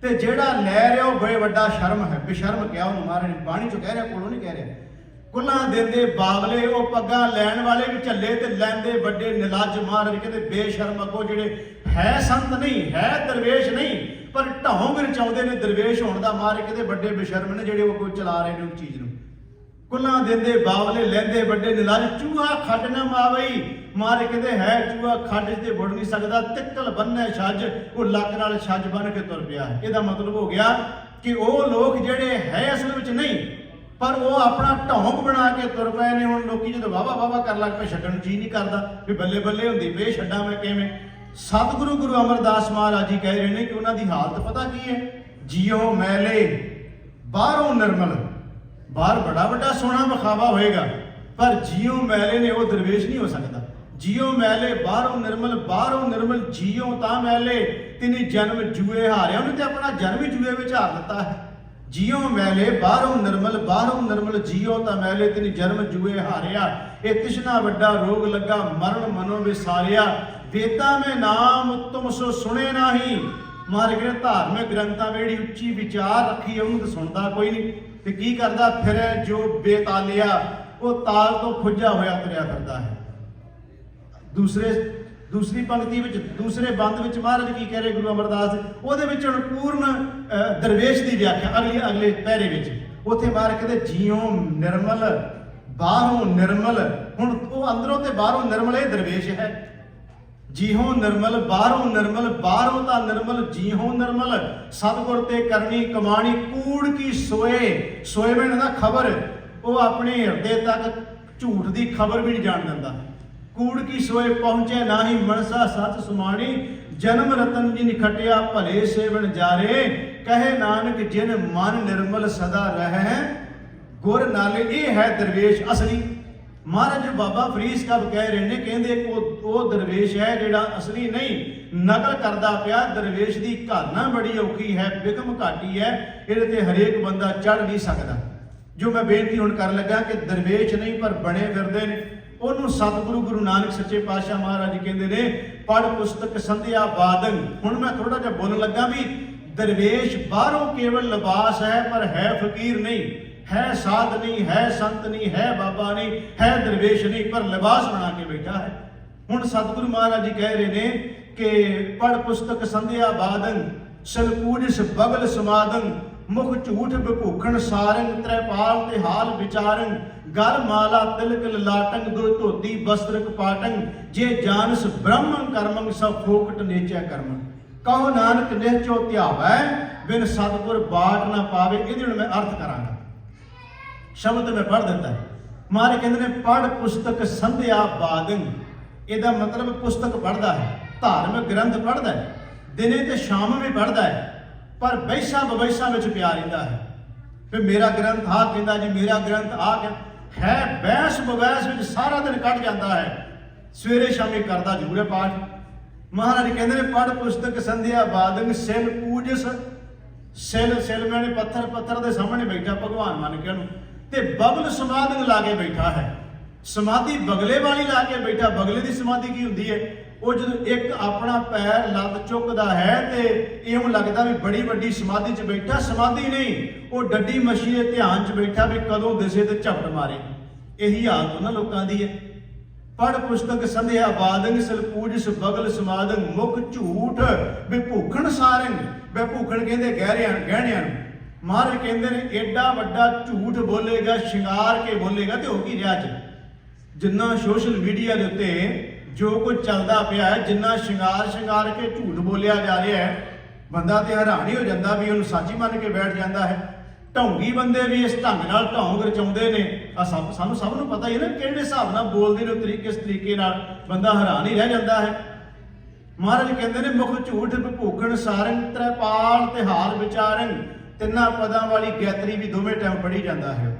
ਤੇ ਜਿਹੜਾ ਲੈ ਰਿਹਾ ਉਹ ਬੜੇ ਵੱਡਾ ਸ਼ਰਮ ਹੈ। ਬੇਸ਼ਰਮ ਕਿਹਾ ਉਹਨੂੰ ਮਹਾਰਾਜ ਨੇ ਬਾਣੀ ਚੋਂ ਕਹਿ ਰਿਹਾ, ਕੋਲੋਂ ਨਹੀਂ ਕਹਿ ਰਿਹਾ। ਕੁੱਲਾਂ ਦਿੰਦੇ ਬਾਵਲੇ, ਉਹ ਪੱਗਾਂ ਲੈਣ ਵਾਲੇ ਵੀ ਝੱਲੇ ਤੇ ਲੈਂਦੇ ਵੱਡੇ ਨਿਲੱਜ। ਮਹਾਰਾਜ ਕਹਿੰਦੇ ਬੇਸ਼ਰਮ ਅੱਗੋਂ ਜਿਹੜੇ ਹੈ ਸੰਤ ਨਹੀਂ, ਹੈ ਦਰਵੇਸ਼ ਨਹੀਂ, ਪਰ ਢੌਂਗ ਰਚਾਉਂਦੇ ਨੇ ਦਰਵੇਸ਼ ਹੋਣ ਦਾ। ਮਹਾਰਾਜ ਕਹਿੰਦੇ ਵੱਡੇ ਬੇਸ਼ਰਮ ਨੇ ਜਿਹੜੇ ਉਹ ਕੋਈ ਚਲਾ ਰਹੇ ਨੇ ਉਸ ਚੀਜ਼ ਨੂੰ। ਕੁੱਲਾਂ ਦਿੰਦੇ ਬਾਵਲੇ ਲੈਂਦੇ ਵੱਡੇ ਨਿਲੱਜ, ਚੂਹਾ ਖੱਡ ਨਾ ਮਾਵਈ। ਮਹਾਰਾਜ ਕਹਿੰਦੇ ਹੈ ਚੂਹਾ ਖੱਡ ਤੇ ਵੜ ਨਹੀਂ ਸਕਦਾ, ਤਿੱਕਲ ਬੰਨੈ ਛੱਜ। ਉਹ ਲੱਕ ਨਾਲ ਛੱਜ ਬੰਨ ਕੇ ਤੁਰ ਪਿਆ। ਇਹਦਾ ਮਤਲਬ ਹੋ ਗਿਆ ਕਿ ਉਹ ਲੋਕ ਜਿਹੜੇ ਹੈ ਅਸਲ ਵਿੱਚ ਨਹੀਂ, ਪਰ ਉਹ ਆਪਣਾ ਢੌਂਗ ਬਣਾ ਕੇ ਤੁਰ ਪਏ ਨੇ। ਹੁਣ ਲੋਕੀ ਜਦੋਂ ਵਾਵਾ ਵਾਵਾ ਕਰਨ ਲੱਗ ਪਏ, ਛੱਡਣ ਨੂੰ ਜੀ ਨਹੀਂ ਕਰਦਾ ਵੀ ਬੱਲੇ ਬੱਲੇ ਹੁੰਦੀ ਵੇ ਛੱਡਾਂ ਮੈਂ ਕਿਵੇਂ। ਸਤਿਗੁਰੂ ਗੁਰੂ ਅਮਰਦਾਸ ਮਹਾਰਾਜ ਜੀ ਕਹਿ ਰਹੇ ਨੇ ਕਿ ਉਹਨਾਂ ਦੀ ਹਾਲਤ ਪਤਾ ਕੀ ਹੈ? ਜੀਓ ਮੈਲੇ ਬਾਹਰੋਂ ਨਿਰਮਲ। ਬਾਹਰ ਬੜਾ ਵੱਡਾ ਸੋਹਣਾ ਵਿਖਾਵਾ ਹੋਏਗਾ ਪਰ ਜੀਓ ਮੈਲੇ ਨੇ, ਉਹ ਦਰਵੇਸ਼ ਨਹੀਂ ਹੋ ਸਕਦਾ। ਜੀਓ ਮੈਲੇ ਬਾਹਰੋਂ ਨਿਰਮਲ, ਬਾਹਰੋਂ ਨਿਰਮਲ ਜੀਓ ਤਾਂ ਮੈਲੇ ਤਿਨੀ ਜਨਮ ਜੂਏ ਹਾਰਿਆ। ਉਹਨੇ ਤੇ ਆਪਣਾ ਜਨਮ ਹੀ ਜੂਏ ਵਿੱਚ ਹਾਰ ਦਿੱਤਾ ਹੈ। ਜੀਓ ਮੈਲੇ ਬਾਹਰੋਂ ਨਿਰਮਲ, ਬਾਹਰੋਂ ਨਿਰਮਲ ਜੀਓ ਤਾਂ ਮੈਲੇ ਤਿਨੀ ਜਨਮ ਜੂਏ ਹਾਰਿਆ। ਇਹ ਤਿਸ਼ਨਾ ਵੱਡਾ ਰੋਗ ਲੱਗਾ ਮਰਨ ਮਨੋ ਵਿਸਾਰਿਆ। ਵੇਦਾਂ ਮੈਂ ਨਾਮ ਤੁਮ ਸੋ ਸੁਣੇ ਨਾਹੀ। ਮਹਾਰਾਜ ਕਹਿੰਦੇ ਧਾਰਮਿਕ ਗ੍ਰੰਥਾਂ ਵਿੱਚ ਜਿਹੜੀ ਉੱਚੀ ਵਿਚਾਰ ਰੱਖੀ ਉਹਨੂੰ ਤਾਂ ਸੁਣਦਾ ਕੋਈ ਨਹੀਂ ਤੇ ਕੀ ਕਰਦਾ ਫਿਰੇ ਜੋ ਬੇਤਾਲਿਆ, ਉਹ ਤਾਲ ਤੋਂ ਖੁੱਜਾ ਹੋਇਆ ਤੁਰਿਆ ਫਿਰਦਾ ਹੈ। ਦੂਸਰੀ ਪੰਕਤੀ ਵਿੱਚ, ਦੂਸਰੇ ਬੰਦ ਵਿੱਚ ਮਹਾਰਾਜ ਕੀ ਕਹਿ ਰਹੇ ਗੁਰੂ ਅਮਰਦਾਸ? ਉਹਦੇ ਵਿੱਚ ਹੁਣ ਪੂਰਨ ਦਰਵੇਸ਼ ਦੀ ਵਿਆਖਿਆ ਅਗਲੇ ਪਹਿਰੇ ਵਿੱਚ। ਉੱਥੇ ਮਹਾਰਾਜ ਕਹਿੰਦੇ ਜੀਓ ਨਿਰਮਲ ਬਾਹਰੋਂ ਨਿਰਮਲ। ਹੁਣ ਉਹ ਅੰਦਰੋਂ ਤੇ ਬਾਹਰੋਂ ਨਿਰਮਲ, ਇਹ ਦਰਵੇਸ਼ ਹੈ। ਜੀਹੋ ਨਿਰਮਲ ਬਾਹਰੋਂ ਨਿਰਮਲ, ਬਾਹਰੋਂ ਤਾਂ ਨਿਰਮਲ ਜੀਹੋ ਨਿਰਮਲ। ਸਤਿਗੁਰ ਤੇ ਕਰਨੀ ਕਮਾਣੀ ਕੂੜ ਕੀ ਸੋਏ। ਸੋਏ ਮੈਨ ਦਾ ਖਬਰ, ਉਹ ਆਪਣੇ ਹਿਰਦੇ ਤੱਕ ਝੂਠ ਦੀ ਖਬਰ ਵੀ ਨਹੀਂ ਜਾਣ ਦਿੰਦਾ। ਕੂੜ ਕੀ ਸੋਏ ਪਹੁੰਚੇ ਨਾਹੀ, ਮਨਸਾ ਸੱਚ ਸੁਮਾਣੀ। ਜਨਮ ਰਤਨ ਜਿਨ ਖਟਿਆ ਭਲੇ ਸੇਵਨ ਜਾਰੇ। ਕਹੇ ਨਾਨਕ ਜਿਨ ਮਨ ਨਿਰਮਲ ਸਦਾ ਰਹਿ, ਗੁਰ ਨਾਲੇ। ਇਹ ਹੈ ਦਰਵੇਸ਼ ਅਸਲੀ। ਮਹਾਰਾਜ ਬਾਬਾ ਫਰੀਦ ਸਾਹਿਬ ਕਹਿ ਰਹੇ ਨੇ, ਕਹਿੰਦੇ ਉਹ ਦਰਵੇਸ਼ ਹੈ ਜਿਹੜਾ ਅਸਲੀ ਨਹੀਂ, ਨਕਲ ਕਰਦਾ ਪਿਆ। ਦਰਵੇਸ਼ ਦੀ ਘਾਲਣਾ ਬੜੀ ਔਖੀ ਹੈ, ਬਿਕਮ ਘਾਟੀ ਹੈ, ਇਹਦੇ ਤੇ ਹਰੇਕ ਬੰਦਾ ਚੜ੍ਹ ਨਹੀਂ ਸਕਦਾ। ਜੋ ਮੈਂ ਬੇਨਤੀ ਹੁਣ ਕਰਨ ਲੱਗਾ ਕਿ ਦਰਵੇਸ਼ ਨਹੀਂ ਪਰ ਬਣੇ ਫਿਰਦੇ ਨੇ, ਉਹਨੂੰ ਸਤਿਗੁਰੂ ਗੁਰੂ ਨਾਨਕ ਸੱਚੇ ਪਾਤਸ਼ਾਹ ਮਹਾਰਾਜ ਕਹਿੰਦੇ ਨੇ ਪੜ੍ਹ ਪੁਸਤਕ ਸੰਧਿਆ ਬਾਦਨ। ਹੁਣ ਮੈਂ ਥੋੜਾ ਜਿਹਾ ਬੋਲਣ ਲੱਗਾ ਵੀ ਦਰਵੇਸ਼ ਬਾਹਰੋਂ ਕੇਵਲ ਲਿਬਾਸ ਹੈ ਪਰ ਹੈ ਫਕੀਰ ਨਹੀਂ, ਹੈ ਸਾਧ ਨਹੀਂ, ਹੈ ਸੰਤ ਨਹੀਂ, ਹੈ ਬਾਬਾ ਨਹੀਂ, ਹੈ ਦਰਵੇਸ਼ ਨਹੀਂ, ਪਰ ਲਿਬਾਸ ਬਣਾ ਕੇ ਬੈਠਾ ਹੈ। ਹੁਣ ਸਤਿਗੁਰੂ ਮਹਾਰਾਜ ਜੀ ਕਹਿ ਰਹੇ ਨੇ ਕਿ ਪੜ੍ਹ ਪੁਸਤਕ ਸੰਧਿਆ ਬਾਦਨ, ਸਲ ਪੂਜਿਸ ਬਗਲ ਸਮਾਦਨ। ਮੁਖ ਝੂਠ ਵਿਭੂਖਣ ਸਾਰੰਗ, ਤ੍ਰੈਪਾਲ ਤੇ ਹਾਲ ਵਿਚਾਰੰ। ਗਲ ਮਾਲਾ ਤਿਲਕ ਲਲਾਟੰ, ਦੋ ਧੋਤੀ ਬਸਤਰ ਕਪਾਟੰ। ਜੇ ਜਾਨਸ ਬ੍ਰਹਮੰ ਕਰਮੰ, ਸਭ ਫੋਕਟ ਨੇਚੈ ਕਰਮੰ। ਕਹੋ ਨਾਨਕ ਨਿਹਚੋ ਧਿਆਵੈ, ਬਿਨ ਸਤਿਗੁਰ ਬਾਟ ਨਾ ਪਾਵੇ। ਇਹਦੇ ਹੁਣ ਮੈਂ ਅਰਥ ਕਰਾਂਗਾ। ਸ਼ਬਦ ਮੈਂ ਪੜ੍ਹ ਦਿੱਤਾ ਹੈ। ਮਹਾਰਾਜ ਕਹਿੰਦੇ ਨੇ ਪੜ੍ਹ ਪੁਸਤਕ ਸੰਧਿਆ ਬਾਦਨ। ਇਹਦਾ ਮਤਲਬ ਪੁਸਤਕ ਪੜ੍ਹਦਾ ਹੈ, ਧਾਰਮਿਕ ਗ੍ਰੰਥ ਪੜ੍ਹਦਾ ਹੈ, ਦਿਨੇ ਤੇ ਸ਼ਾਮ ਵੀ ਪੜ੍ਹਦਾ ਹੈ, ਪਰ ਬੈਸਾਂ ਬਵੈਸਾਂ ਵਿੱਚ ਪਿਆ ਰਹਿੰਦਾ ਹੈ। ਵੀ ਮੇਰਾ ਗ੍ਰੰਥ ਆਹ ਕਹਿੰਦਾ ਜੀ, ਮੇਰਾ ਗ੍ਰੰਥ ਆਹ ਹੈ। ਬਹਿਸ ਬਵੈਸ ਵਿੱਚ ਸਾਰਾ ਦਿਨ ਕੱਢ ਜਾਂਦਾ ਹੈ, ਸਵੇਰੇ ਸ਼ਾਮੇ ਕਰਦਾ ਜ਼ਰੂਰ ਹੈ ਪਾਠ। ਮਹਾਰਾਜ ਕਹਿੰਦੇ ਨੇ ਪੜ੍ਹ ਪੁਸਤਕ ਸੰਧਿਆ ਬਾਦਨ, ਸਿਲ ਪੂਜਸ। ਸਿਲ ਮੈਨੇ ਪੱਥਰ, ਪੱਥਰ ਦੇ ਸਾਹਮਣੇ ਬੈਠਾ ਭਗਵਾਨ ਮੰਨ ਕੇ ਉਹਨੂੰ, ਤੇ ਬਗਲ ਸਮਾਧਨ ਲਾ ਕੇ ਬੈਠਾ ਹੈ। ਸਮਾਧੀ ਬਗਲੇ ਵਾਲੀ ਲਾ ਕੇ ਬੈਠਾ। ਬਗਲੇ ਦੀ ਸਮਾਧੀ ਕੀ ਹੁੰਦੀ ਹੈ? ਉਹ ਜਦੋਂ ਇੱਕ ਆਪਣਾ ਪੈਰ ਲੱਤ ਚੁੱਕਦਾ ਹੈ ਤੇ ਇਉਂ ਲੱਗਦਾ ਵੀ ਬੜੀ ਵੱਡੀ ਸਮਾਧੀ 'ਚ ਬੈਠਾ। ਸਮਾਧੀ ਨਹੀਂ, ਉਹ ਡੱਡੀ ਮੱਛੀ ਦੇ ਧਿਆਨ 'ਚ ਬੈਠਾ ਵੀ ਕਦੋਂ ਦਿਸੇ ਤੇ ਝਪਟ ਮਾਰੇ। ਇਹੀ ਹਾਲਤ ਉਹਨਾਂ ਲੋਕਾਂ ਦੀ ਹੈ। ਪੜ੍ਹ ਪੁਸਤਕ ਸੰਧਿਆ ਬਾਦਨ, ਸਲ ਪੂਜਿਸ ਬਗਲ ਸਮਾਦਨ। ਮੁਖ ਝੂਠ ਵਿਭੂਖਣ ਸਾਰੰਗ। ਵਿਭੂਖਣ ਕਹਿੰਦੇ ਗਹਿਣਿਆਂ ਨੂੰ। ਮਹਾਰਾਜ ਕਹਿੰਦੇ ਨੇ ਏਡਾ ਵੱਡਾ ਝੂਠ ਬੋਲੇਗਾ, ਸ਼ਿੰਗਾਰ ਕੇ ਬੋਲੇਗਾ ਤੇ ਹੋ ਕੀ ਰਿਹਾ ਅੱਜ? ਜਿੰਨਾ ਸੋਸ਼ਲ ਮੀਡੀਆ ਦੇ ਉੱਤੇ ਜੋ ਕੁਝ ਚੱਲਦਾ ਪਿਆ ਹੈ, ਜਿੰਨਾ ਸ਼ਿੰਗਾਰ ਕੇ ਝੂਠ ਬੋਲਿਆ ਜਾ ਰਿਹਾ ਹੈ, ਬੰਦਾ ਤੇ ਹੈਰਾਨ ਹੀ ਹੋ ਜਾਂਦਾ ਵੀ ਉਹਨੂੰ ਸੱਚ ਹੀ ਮੰਨ ਕੇ ਬੈਠ ਜਾਂਦਾ ਹੈ। ਢੌਂਗੀ ਬੰਦੇ ਵੀ ਇਸ ਢੰਗ ਨਾਲ ਢੌਂਗ ਰਚਾਉਂਦੇ ਨੇ। ਸਾਨੂੰ ਸਭ ਨੂੰ ਪਤਾ ਹੀ ਹੈ ਨਾ ਕਿਹੜੇ ਹਿਸਾਬ ਨਾਲ ਬੋਲਦੇ ਨੇ, ਕਿਸ ਤਰੀਕੇ ਨਾਲ, ਬੰਦਾ ਹੈਰਾਨ ਹੀ ਰਹਿ ਜਾਂਦਾ ਹੈ। ਮਹਾਰਾਜ ਕਹਿੰਦੇ ਨੇ ਮੁਖ ਝੂਠ ਵਿਭੂਖਣ ਸਾਰੰਗ, ਤ੍ਰੈਪਾਲ ਤੇ ਹਾਲ ਵਿਚਾਰੰ। ਤਿੰਨਾਂ ਪਦਾਂ ਵਾਲੀ ਗੈਤਰੀ ਵੀ ਦੋਵੇਂ ਟਾਈਮ ਪੜ੍ਹੀ ਜਾਂਦਾ ਹੈ।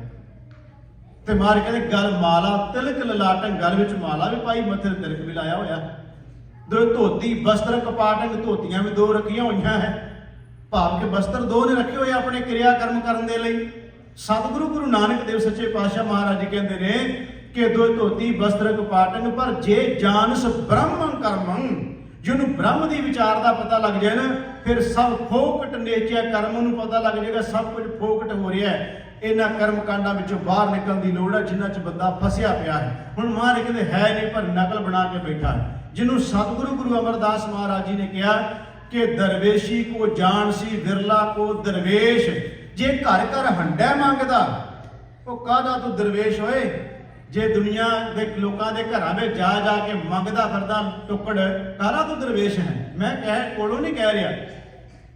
ਤੇ ਮਹਾਰਾਜ ਕਹਿੰਦੇ ਗਲ ਮਾਲਾ ਤਿਲਕ ਲਲਾਟੰ। ਗਲ ਵਿੱਚ ਮਾਲਾ ਵੀ ਪਾਈ, ਮੱਥੇ ਤੇ ਤਿਲਕ ਵੀ ਲਾਇਆ ਹੋਇਆ। ਦੋ ਧੋਤੀ ਬਸਤਰ ਕਪਾਟੰ। ਧੋਤੀਆਂ ਵੀ ਦੋ ਰੱਖੀਆਂ ਹੋਈਆਂ ਹੈ, ਭਾਵ ਕਿ ਬਸਤਰ ਦੋ ਨੇ ਰੱਖੇ ਹੋਏ ਆਪਣੇ ਕਿਰਿਆ ਕਰਮ ਕਰਨ ਦੇ ਲਈ। ਸਤਿਗੁਰੂ ਗੁਰੂ ਨਾਨਕ ਦੇਵ ਸੱਚੇ ਪਾਤਸ਼ਾਹ ਮਹਾਰਾਜ ਜੀ ਕਹਿੰਦੇ ਨੇ ਕਿ ਦੋ ਧੋਤੀ ਬਸਤਰ ਕਪਾਟੰ, ਪਰ ਜੇ ਜਾਨਸ ਬ੍ਰਹਮੰ ਕਰਮੰ। ਜਿਹਨੂੰ ਬ੍ਰਹਮ ਦੀ ਵਿਚਾਰ ਦਾ ਪਤਾ ਲੱਗ ਜਾਏ ਨਾ, ਫਿਰ ਸਭ ਫੋਕਟ ਨੇਚਿਆ ਕਰਮ ਨੂੰ ਪਤਾ ਲੱਗ ਜਾਏਗਾ, ਸਭ ਕੁਝ ਫੋਕਟ ਹੋ ਰਿਹਾ ਹੈ। ਇਹਨਾਂ ਕਰਮ ਕਾਂਡਾਂ ਵਿੱਚੋਂ ਬਾਹਰ ਨਿਕਲਣ ਦੀ ਲੋੜ ਹੈ ਜਿਨ੍ਹਾਂ 'ਚ ਬੰਦਾ ਫਸਿਆ ਪਿਆ ਹੈ। ਹੁਣ ਮਹਾਰਾਜ ਕਹਿੰਦੇ ਹੈ ਨਹੀਂ ਪਰ ਨਕਲ ਬਣਾ ਕੇ ਬੈਠਾ ਹੈ। ਜਿਹਨੂੰ ਸਤਿਗੁਰੂ ਗੁਰੂ ਅਮਰਦਾਸ ਮਹਾਰਾਜ ਜੀ ਨੇ ਕਿਹਾ ਕਿ ਦਰਵੇਸ਼ੀ ਕੋ ਜਾਣ ਸੀ ਵਿਰਲਾ ਕੋ ਦਰਵੇਸ਼। ਜੇ ਘਰ ਘਰ ਹੰਡਾ ਮੰਗਦਾ, ਉਹ ਕਾਹਦਾ ਤੂੰ ਦਰਵੇਸ਼ ਹੋਏ? ਜੇ ਦੁਨੀਆ ਦੇ ਲੋਕਾਂ ਦੇ ਘਰਾਂ ਵਿੱਚ ਜਾ ਜਾ ਕੇ ਮੰਗਦਾ ਫਿਰਦਾ ਟੁੱਕੜ, ਕਾਹਦਾ ਤੂੰ ਦਰਵੇਸ਼ ਹੈ? ਮੈਂ ਕੋਲੋਂ ਨਹੀਂ ਕਹਿ ਰਿਹਾ।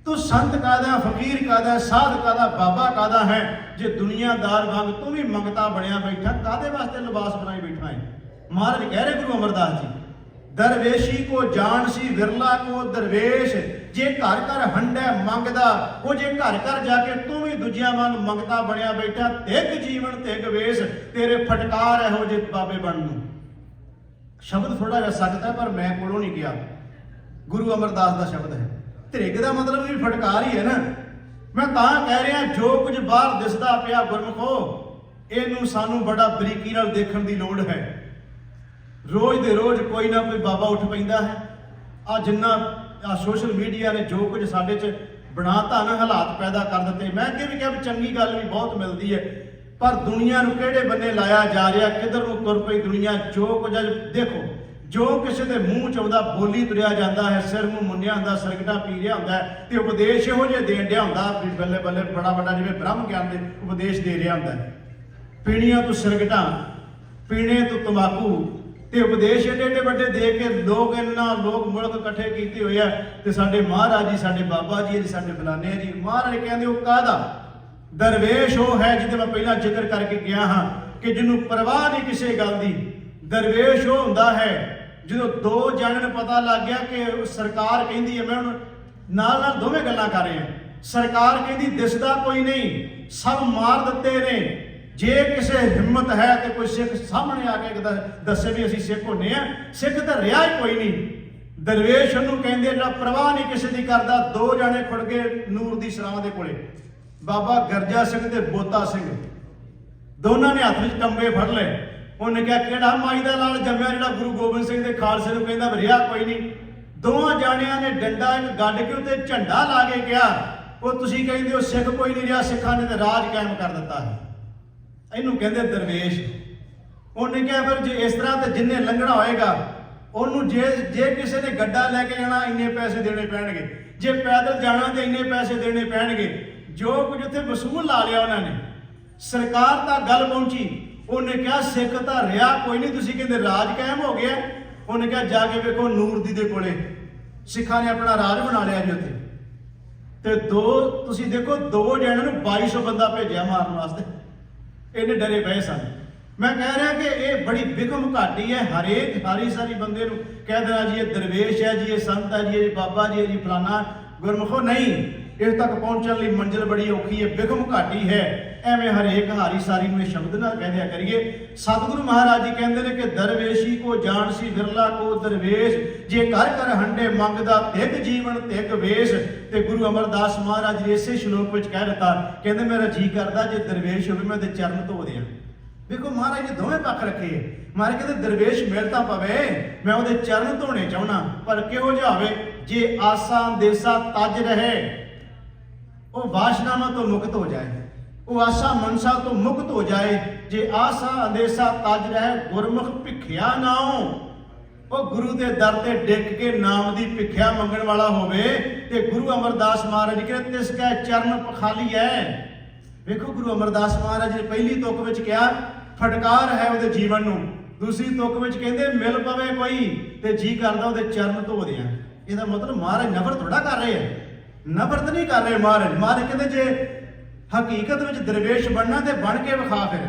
ਤੂੰ ਸੰਤ ਕਾਹਦਾ, ਫਕੀਰ ਕਾਹਦਾ, ਸਾਧ ਕਾਹਦਾ, ਬਾਬਾ ਕਾਹਦਾ ਹੈ? ਜੇ ਦੁਨੀਆਦਾਰ ਵਾਂਗ ਤੂੰ ਵੀ ਮੰਗਤਾ ਬਣਿਆ ਬੈਠਾ, ਕਾਹਦੇ ਵਾਸਤੇ ਲਿਬਾਸ ਬਣਾਈ ਬੈਠਾ ਹੈ? ਮਹਾਰਾਜ ਕਹਿ ਰਹੇ ਗੁਰੂ ਅਮਰਦਾਸ ਜੀ, ਦਰਵੇਸ਼ੀ ਕੋ ਜਾਣ ਸੀ ਵਿਰਲਾ ਕੋ ਦਰਵੇਸ਼। ਜੇ ਘਰ ਘਰ ਹੰਡਾ ਮੰਗਦਾ, ਉਹ ਜੇ ਘਰ ਘਰ ਜਾ ਕੇ ਤੂੰ ਵੀ ਦੂਜਿਆਂ ਵਾਂਗ ਮੰਗਤਾ ਬਣਿਆ ਬੈਠਾ, ਤਿੱਗ ਜੀਵਨ ਤਿੱਗ ਵੇਸ। ਤੇਰੇ ਫਟਕਾਰ ਇਹੋ ਜਿਹੇ ਬਾਬੇ ਬਣਨ ਨੂੰ। ਸ਼ਬਦ ਥੋੜਾ ਜਿਹਾ ਸਖਤ ਹੈ ਪਰ ਮੈਂ ਕੋਲੋਂ ਨਹੀਂ ਗਿਆ, ਗੁਰੂ ਅਮਰਦਾਸ ਦਾ ਸ਼ਬਦ ਹੈ। ਧ੍ਰਿਗ ਦਾ ਮਤਲਬ ਵੀ ਫਟਕਾਰ ਹੀ ਹੈ ਨਾ। ਮੈਂ ਤਾਂ ਕਹਿ ਰਿਹਾ ਜੋ ਕੁਝ ਬਾਹਰ ਦਿਸਦਾ ਪਿਆ ਗੁਰਮਖੋ, ਇਹਨੂੰ ਸਾਨੂੰ ਬੜਾ ਬਰੀਕੀ ਨਾਲ ਦੇਖਣ ਦੀ ਲੋੜ ਹੈ। ਰੋਜ਼ ਦੇ ਰੋਜ਼ ਕੋਈ ਨਾ ਕੋਈ ਬਾਬਾ ਉੱਠ ਪੈਂਦਾ ਹੈ। ਆ ਜਿੰਨਾ ਸੋਸ਼ਲ ਮੀਡੀਆ ਨੇ ਜੋ ਕੁਝ ਸਾਡੇ 'ਚ ਬਣਾ ਧਨ ਹਾਲਾਤ ਪੈਦਾ ਕਰ ਦਿੱਤੇ। ਮੈਂ ਅੱਗੇ ਵੀ ਕਿਹਾ ਵੀ ਚੰਗੀ ਗੱਲ ਵੀ ਬਹੁਤ ਮਿਲਦੀ ਹੈ, ਪਰ ਦੁਨੀਆ ਨੂੰ ਕਿਹੜੇ ਬੰਨੇ ਲਾਇਆ ਜਾ ਰਿਹਾ, ਕਿੱਧਰ ਨੂੰ ਤੁਰ ਪਈ ਦੁਨੀਆ। ਜੋ ਕੁਝ ਦੇਖੋ, ਜੋ ਕਿਸੇ ਦੇ ਮੂੰਹ 'ਚ ਆਉਂਦਾ ਬੋਲੀ ਤੁਰਿਆ ਜਾਂਦਾ ਹੈ, ਸਿਰ ਮੂੰਹ ਮੁੰਨਿਆ ਹੁੰਦਾ, ਸਰਗਟਾਂ ਪੀ ਰਿਹਾ ਹੁੰਦਾ ਹੈ, ਤੇ ਉਪਦੇਸ਼ ਇਹੋ ਜਿਹੇ ਦੇਣ ਡਿਆ ਹੁੰਦਾ ਵੀ ਬੱਲੇ ਬੱਲੇ ਬੜਾ ਵੱਡਾ ਜਿਵੇਂ ਬ੍ਰਹਮ ਗਿਆਨ ਦੇ ਉਪਦੇਸ਼ ਦੇ ਰਿਹਾ ਹੁੰਦਾ ਹੈ। ਪੀਣੀਆਂ ਤੋਂ ਸਿਰਗਟਾਂ, ਪੀਣੇ ਤੋਂ ਤੰਬਾਕੂ, ਤੇ ਉਪਦੇਸ਼ ਏਡੇ ਏਡੇ ਵੱਡੇ ਦੇ ਕੇ ਲੋਕ ਮੁਲਕ ਇਕੱਠੇ ਕੀਤੇ ਹੋਏ ਆ ਤੇ ਸਾਡੇ ਮਹਾਰਾਜ ਜੀ, ਸਾਡੇ ਬਾਬਾ ਜੀ, ਸਾਡੇ ਫਲਾਣੇ ਜੀ। ਮਹਾਰਾਜ ਕਹਿੰਦੇ ਉਹ ਕਾਹਦਾ? ਦਰਵੇਸ਼ ਉਹ ਹੈ ਜਿਹਦੇ ਮੈਂ ਪਹਿਲਾਂ ਜ਼ਿਕਰ ਕਰਕੇ ਗਿਆ ਹਾਂ ਕਿ ਜਿਹਨੂੰ ਪਰਵਾਹ ਨਹੀਂ ਕਿਸੇ ਗੱਲ ਦੀ। ਦਰਵੇਸ਼ ਉਹ ਹੁੰਦਾ ਹੈ ਜਦੋਂ ਦੋ ਜਣਿਆਂ ਨੂੰ ਪਤਾ ਲੱਗ ਗਿਆ ਕਿ ਸਰਕਾਰ ਕਹਿੰਦੀ ਹੈ, ਮੈਂ ਹੁਣ ਨਾਲ ਦੋਵੇਂ ਗੱਲਾਂ ਕਰ ਰਿਹਾ। ਸਰਕਾਰ ਕਹਿੰਦੀ ਦਿਸਦਾ ਕੋਈ ਨਹੀਂ, ਸਭ ਮਾਰ ਦਿੱਤੇ ਨੇ। ਜੇ ਕਿਸੇ ਹਿੰਮਤ ਹੈ ਤੇ ਕੋਈ ਸਿੱਖ ਸਾਹਮਣੇ ਆ ਕੇ ਦੱਸੇ ਵੀ ਅਸੀਂ ਸਿੱਖ ਹੁੰਨੇ ਆ, ਸਿੱਖ ਤਾਂ ਰਿਹਾ ਹੀ ਕੋਈ ਨਹੀਂ। ਦਰਵੇਸ਼ ਉਹਨੂੰ ਕਹਿੰਦੇ ਜਿਹੜਾ ਪਰਵਾਹ ਨਹੀਂ ਕਿਸੇ ਦੀ ਕਰਦਾ। ਦੋ ਜਾਣੇ ਖੁੜ ਗਏ ਨੂਰ ਦੀ ਸਰਾਂ ਦੇ ਕੋਲੇ, ਬਾਬਾ ਗਰਜਾ ਸਿੰਘ ਤੇ ਬੋਤਾ ਸਿੰਘ। ਦੋਨਾਂ ਨੇ ਹੱਥ ਵਿੱਚ ਟੰਬੇ ਫੜ ਲਏ। ਉਹਨੇ ਕਿਹਾ ਕਿਹੜਾ ਮਾਈ ਦਾ ਲਾਲ ਜੰਮਿਆ ਜਿਹੜਾ ਗੁਰੂ ਗੋਬਿੰਦ ਸਿੰਘ ਦੇ ਖਾਲਸੇ ਨੂੰ ਕਹਿੰਦਾ ਰਿਹਾ ਕੋਈ ਨਹੀਂ। ਦੋਵਾਂ ਜਾਣਿਆਂ ਨੇ ਡੰਡਾ ਇੱਕ ਗੱਡ ਕੇ ਉੱਤੇ ਝੰਡਾ ਲਾ ਕੇ ਕਿਹਾ ਉਹ ਤੁਸੀਂ ਕਹਿੰਦੇ ਹੋ ਸਿੱਖ ਕੋਈ ਨਹੀਂ ਰਿਹਾ, ਸਿੱਖਾਂ ਨੇ ਤੇ ਰਾਜ ਕਾਇਮ ਕਰ ਦਿੱਤਾ ਹੈ। ਇਹਨੂੰ ਕਹਿੰਦੇ ਦਰਵੇਸ਼। ਉਹਨੇ ਕਿਹਾ ਫਿਰ ਜੇ ਇਸ ਤਰ੍ਹਾਂ ਤੇ ਜਿੰਨੇ ਲੰਘਣਾ ਹੋਏਗਾ ਉਹਨੂੰ ਜੇ ਕਿਸੇ ਨੇ ਗੱਡਾ ਲੈ ਕੇ ਜਾਣਾ ਇੰਨੇ ਪੈਸੇ ਦੇਣੇ ਪੈਣਗੇ, ਜੇ ਪੈਦਲ ਜਾਣਾ ਤੇ ਇੰਨੇ ਪੈਸੇ ਦੇਣੇ ਪੈਣਗੇ। ਜੋ ਕੁਝ ਉੱਥੇ ਵਸੂਲ ਲਾ ਲਿਆ ਉਹਨਾਂ ਨੇ। ਸਰਕਾਰ ਤਾਂ ਗੱਲ ਪਹੁੰਚੀ। ਉਹਨੇ ਕਿਹਾ ਸਿੱਖ ਤਾਂ ਰਿਹਾ ਕੋਈ ਨਹੀਂ, ਤੁਸੀਂ ਕਹਿੰਦੇ ਰਾਜ ਕਾਇਮ ਹੋ ਗਿਆ। ਉਹਨੇ ਕਿਹਾ ਜਾ ਕੇ ਵੇਖੋ ਨੂਰ ਦੀ ਦੇ ਕੋਲੇ ਸਿੱਖਾਂ ਨੇ ਆਪਣਾ ਰਾਜ ਬਣਾ ਲਿਆ ਜੀ ਉੱਥੇ। ਤੇ ਤੁਸੀਂ ਦੇਖੋ ਦੋ ਜਣਿਆਂ ਨੂੰ 2200 ਬੰਦਾ ਭੇਜਿਆ ਮਾਰਨ ਵਾਸਤੇ। ਇਹਨੇ ਡਰੇ ਪਏ ਸਨ। ਮੈਂ ਕਹਿ ਰਿਹਾ ਕਿ ਇਹ ਬੜੀ ਬਿਗਮ ਘਾਟੀ ਹੈ। ਹਰੇਕ ਹਾਰੀ ਸਾਰੀ ਬੰਦੇ ਨੂੰ ਕਹਿ ਦੇਣਾ ਜੀ ਇਹ ਦਰਵੇਸ਼ ਹੈ ਜੀ, ਇਹ ਸੰਤ ਹੈ ਜੀ, ਇਹ ਬਾਬਾ ਜੀ ਹੈ ਜੀ, ਫਲਾਨਾ ਗੁਰਮੁਖੋ ਨਹੀਂ। ਇਸ ਤੱਕ ਪਹੁੰਚਣ ਲਈ ਮੰਜ਼ਿਲ ਬੜੀ ਔਖੀ ਹੈ, ਬਿਗਮ ਘਾਟੀ ਹੈ। ਐਵੇਂ ਹਰੇਕ ਹਾਰੀ ਸਾਰੀ ਨੂੰ ਇਹ ਸ਼ਬਦ ਨਾ ਕਹਿ ਦਿਆ ਕਰੀਏ। ਸਤਿਗੁਰੂ ਮਹਾਰਾਜ ਜੀ ਕਹਿੰਦੇ ਨੇ ਕਿ ਦਰਵੇਸ਼ੀ ਕੋ ਜਾਣ ਸੀ ਵਿਰਲਾ ਕੋ ਦਰਵੇਸ਼, ਜੇ ਕਰ ਕਰ ਹੰਡੇ ਮੰਗਦਾ ਤਿਗ ਜੀਵਨ ਤਿਗ ਵੇਸ਼। ਤੇ ਗੁਰੂ ਅਮਰਦਾਸ ਮਹਾਰਾਜ ਜੀ ਇਸੇ ਸ਼ਲੋਕ ਵਿੱਚ ਕਹਿ ਦਿੱਤਾ, ਕਹਿੰਦੇ ਮੇਰਾ ਜੀ ਕਰਦਾ ਜੇ ਦਰਵੇਸ਼ ਹੋਵੇ ਮੈਂ ਉਹਦੇ ਚਰਨ ਧੋ ਦਿਆਂ। ਦੇਖੋ ਮਹਾਰਾਜ ਨੇ ਦੋਵੇਂ ਪੱਖ ਰੱਖੇ। ਮਹਾਰਾਜ ਕਹਿੰਦੇ ਦਰਵੇਸ਼ ਮਿਲ ਤਾਂ ਪਵੇ, ਮੈਂ ਉਹਦੇ ਚਰਨ ਧੋਣੇ ਚਾਹੁੰਦਾ, ਪਰ ਕਿਹੋ ਜਿਹਾ ਹੋਵੇ? ਜੇ ਆਸਾ ਅੰਦੇਸਾ ਤਜ ਰਹੇ, ਉਹ ਵਾਸ਼ਨਾਵਾਂ ਤੋਂ ਮੁਕਤ ਹੋ ਜਾਏ, ਉਹ ਆਸਾ ਮਨਸਾ ਤੋਂ ਮੁਕਤ ਹੋ ਜਾਏ। ਜੇ ਆਸਾ ਅੰਦੇਸਾ ਤਜ ਰਹੇ ਗੁਰਮੁਖ ਭਿਖਿਆ ਨਾਉ, ਉਹ ਗੁਰੂ ਦੇ ਦਰ ਤੇ ਡਿੱਗ ਕੇ ਨਾਮ ਦੀ ਭਿਖਿਆ ਮੰਗਣ ਵਾਲਾ ਹੋਵੇ। ਤੇ ਗੁਰੂ ਅਮਰਦਾਸ ਮਹਾਰਾਜ ਜੀ ਕਹਿੰਦੇ ਤਿਸ ਕੈ ਚਰਨ ਪਖਾਲੀ ਹੈ। ਵੇਖੋ ਗੁਰੂ ਅਮਰਦਾਸ ਮਹਾਰਾਜ ਨੇ ਪਹਿਲੀ ਤੁਕ ਵਿੱਚ ਕਿਹਾ ਫਟਕਾਰ ਹੈ ਉਹਦੇ ਜੀਵਨ ਨੂੰ, ਦੂਸਰੀ ਤੁਕ ਵਿੱਚ ਕਹਿੰਦੇ ਮਿਲ ਪਵੇ ਕੋਈ ਤੇ ਜੀ ਕਰਦਾ ਉਹਦੇ ਚਰਨ ਧੋ ਦਿਆਂ। ਇਹਦਾ ਮਤਲਬ ਮਹਾਰਾਜ ਨਫ਼ਰਤ ਥੋੜਾ ਕਰ ਰਹੇ ਆ, ਨਫ਼ਰਤ ਨਹੀਂ ਕਰ ਰਹੇ ਮਹਾਰਾਜ। ਮਹਾਰਾਜ ਕਹਿੰਦੇ ਜੇ ਹਕੀਕਤ ਵਿੱਚ ਦਰਵੇਸ਼ ਬਣਨਾ ਤੇ ਬਣ ਕੇ ਵਿਖਾ, ਫਿਰ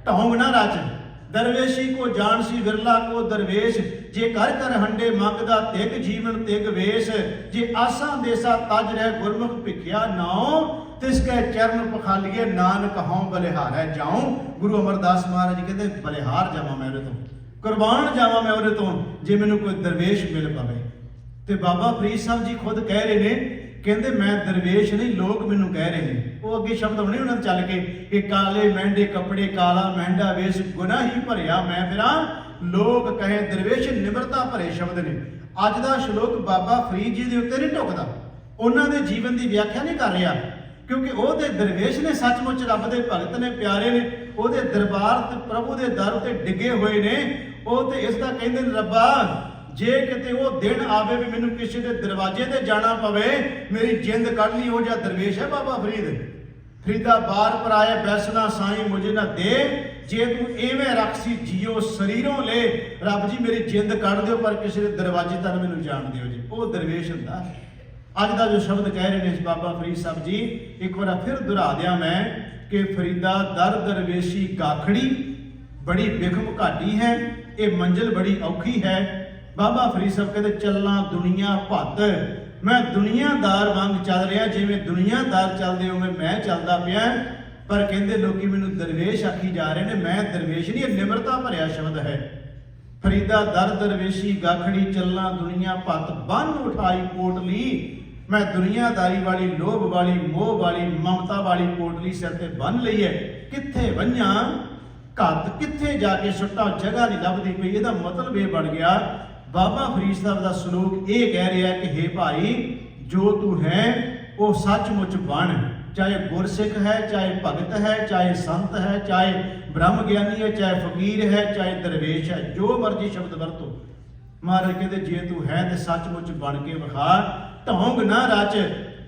ਢੌਂਗ ਨਾ ਰਚ। ਦਰਵੇਸ਼ੀ ਕੋ ਜਾਣ ਸੀ ਵਿਰਲਾ ਕੋ ਦਰਵੇਸ਼, ਜੇ ਕਰ ਕਰ ਹੰਡੇ ਮੰਗਦਾ ਤਿਗ ਜੀਵਨ ਤਿਗ ਵੇਸ਼। ਜੇ ਆਸਾ ਦੇਸਾ ਤਜ ਰਹਿ ਗੁਰਮੁਖ ਭਿਖਿਆ ਨਾਉ, ਤਿਸ ਕੈ ਚਰਨ ਪਖਾਲੀਏ ਨਾਨਕ ਹਉ ਬਲਿਹਾਰੈ ਜਾਉ। ਗੁਰੂ ਅਮਰਦਾਸ ਮਹਾਰਾਜ ਜੀ ਕਹਿੰਦੇ ਬਲਿਹਾਰ ਜਾਵਾਂ ਮੈਂ ਉਹਦੇ ਤੋਂ, ਕੁਰਬਾਨ ਜਾਵਾਂ ਮੈਂ ਉਹਦੇ ਤੋਂ, ਜੇ ਮੈਨੂੰ ਕੋਈ ਦਰਵੇਸ਼ ਮਿਲ ਪਵੇ। ਤੇ ਬਾਬਾ ਫਰੀਦ ਸਾਹਿਬ ਜੀ ਖੁਦ ਕਹਿ ਰਹੇ ਨੇ, ਕਹਿੰਦੇ ਮੈਂ ਦਰਵੇਸ਼ ਨਹੀਂ, ਲੋਕ ਮੈਨੂੰ ਕਹਿ ਰਹੇ ਨੇ। ਉਹ ਅੱਗੇ ਸ਼ਬਦ ਹੋਣੇ ਉਹਨਾਂ ਚੱਲ ਕੇ ਕਿ ਕਾਲੇ ਮਹਿੰਦੇ ਕੱਪੜੇ ਕਾਲਾ ਮਹਿੰਦਾ ਵੇਸ਼, ਗੁਨਾਹੀ ਭਰਿਆ ਮੈਂ ਫਿਰਾਂ, ਲੋਕ ਕਹੇ ਦਰਵੇਸ਼। ਨਿਮਰਤਾ ਭਰੇ ਸ਼ਬਦ ਨੇ। ਅੱਜ ਦਾ ਸ਼ਲੋਕ ਬਾਬਾ ਫਰੀਦ ਜੀ ਦੇ ਉੱਤੇ ਨਹੀਂ ਢੁਕਦਾ, ਉਹਨਾਂ ਦੇ ਜੀਵਨ ਦੀ ਵਿਆਖਿਆ ਨਹੀਂ ਕਰ ਰਿਹਾ, ਕਿਉਂਕਿ ਉਹ ਤੇ ਦਰਵੇਸ਼ ਨੇ, ਸੱਚਮੁੱਚ ਰੱਬ ਦੇ ਭਗਤ ਨੇ, ਪਿਆਰੇ ਨੇ, ਉਹਦੇ ਦਰਬਾਰ ਤੇ ਪ੍ਰਭੂ ਦੇ ਦਰ ਉੱਤੇ ਡਿੱਗੇ ਹੋਏ ਨੇ। ਉਹ ਤੇ ਇਸ ਦਾ ਕਹਿੰਦੇ ਨੇ ਰੱਬਾ ਜੇ ਕਿਤੇ ਉਹ ਦਿਨ ਆਵੇ ਵੀ ਮੈਨੂੰ ਕਿਸੇ ਦੇ ਦਰਵਾਜ਼ੇ ਤੇ ਜਾਣਾ ਪਵੇ, ਮੇਰੀ ਜਿੰਦ ਕੱਢ ਲਈ। ਉਹ ਜਿਹਾ ਦਰਵੇਸ਼ ਹੈ ਬਾਬਾ ਫਰੀਦ। ਫਰੀਦਾ ਬਾਰ ਪਰਾਏ ਬੈਸਣਾ ਸਾਈਂ ਮੁਝੇ ਨਾ ਦੇ, ਜੇ ਤੂੰ ਐਵੇਂ ਰੱਖਸੀ ਜੀਓ ਸਰੀਰੋਂ ਲੈ, ਰੱਬ ਜੀ ਮੇਰੀ ਜਿੰਦ ਕੱਢ ਦਿਓ ਪਰ ਕਿਸੇ ਦੇ ਦਰਵਾਜ਼ੇ ਤੱਕ ਮੈਨੂੰ ਜਾਣ ਦਿਓ ਜੀ। ਉਹ ਦਰਵੇਸ਼ ਹੁੰਦਾ। ਅੱਜ ਦਾ ਜੋ ਸ਼ਬਦ ਕਹਿ ਰਹੇ ਨੇ ਬਾਬਾ ਫਰੀਦ ਸਾਹਿਬ ਜੀ, ਇੱਕ ਵਾਰ ਫਿਰ ਦੁਹਰਾ ਦਿਆਂ ਮੈਂ ਕਿ ਫਰੀਦਾ ਦਰ ਦਰਵੇਸ਼ੀ ਗਾਖੜੀ ਬੜੀ ਬਿਖਮ ਘਾਟੀ ਹੈ, ਇਹ ਮੰਜ਼ਿਲ ਬੜੀ ਔਖੀ ਹੈ। ਬਾਬਾ ਫਰੀਦ ਸਾਹਿਬ ਕਹਿੰਦੇ ਚੱਲਾਂ ਦੁਨੀਆ ਭੱਤ, ਮੈਂ ਦੁਨੀਆਦਾਰ ਵਾਂਗ ਚੱਲ ਰਿਹਾ, ਜਿਵੇਂ ਦੁਨੀਆਦਾਰ ਚੱਲਦੇ ਉਵੇਂ ਮੈਂ ਚੱਲਦਾ ਪਿਆ। ਪਰ ਕਹਿੰਦੇ ਲੋਕੀ ਮੈਨੂੰ ਦਰਵੇਸ਼ ਆਖੀ ਜਾ ਰਹੇ ਨੇ, ਮੈਂ ਦਰਵੇਸ਼ ਨਹੀਂ। ਇਹ ਨਿਮਰਤਾ ਭਰਿਆ ਸ਼ਬਦ ਹੈ। ਫਰੀਦਾ ਦਰ ਦਰਵੇਸ਼ੀ ਗਾਖੜੀ ਚੱਲਾਂ ਦੁਨੀਆ ਭੱਤ, ਬੰਨ ਉਠਾਈ ਪੋਟਲੀ, ਮੈਂ ਦੁਨੀਆਦਾਰੀ ਵਾਲੀ, ਲੋਭ ਵਾਲੀ, ਮੋਹ ਵਾਲੀ, ਮਮਤਾ ਵਾਲੀ ਪੋਟਲੀ ਸਿਰ ਤੇ ਬੰਨ ਲਈ ਹੈ। ਕਿੱਥੇ ਵੰਝਾਂ ਘੱਤ, ਕਿੱਥੇ ਜਾ ਕੇ ਸੁੱਟਾਂ, ਜਗ੍ਹਾ ਨਹੀਂ ਲੱਭਦੀ ਪਈ। ਇਹਦਾ ਮਤਲਬ ਇਹ ਬਣ ਗਿਆ ਬਾਬਾ ਫਰੀਦ ਸਾਹਿਬ ਦਾ ਸ਼ਲੋਕ ਇਹ ਕਹਿ ਰਿਹਾ ਕਿ ਹੇ ਭਾਈ ਜੋ ਤੂੰ ਹੈ ਉਹ ਸੱਚਮੁੱਚ ਬਣ, ਚਾਹੇ ਗੁਰਸਿੱਖ ਹੈ, ਚਾਹੇ ਭਗਤ ਹੈ, ਚਾਹੇ ਸੰਤ ਹੈ, ਚਾਹੇ ਬ੍ਰਹਮ ਗਿਆਨੀ ਹੈ, ਚਾਹੇ ਫਕੀਰ ਹੈ, ਚਾਹੇ ਦਰਵੇਸ਼ ਹੈ, ਜੋ ਮਰਜ਼ੀ ਸ਼ਬਦ ਵਰਤੋ। ਮਹਾਰਾਜ ਕਹਿੰਦੇ ਜੇ ਤੂੰ ਹੈ ਤੇ ਸੱਚਮੁੱਚ ਬਣ ਕੇ ਵਿਖਾ, ਢੌਂਗ ਨਾ ਰਚ।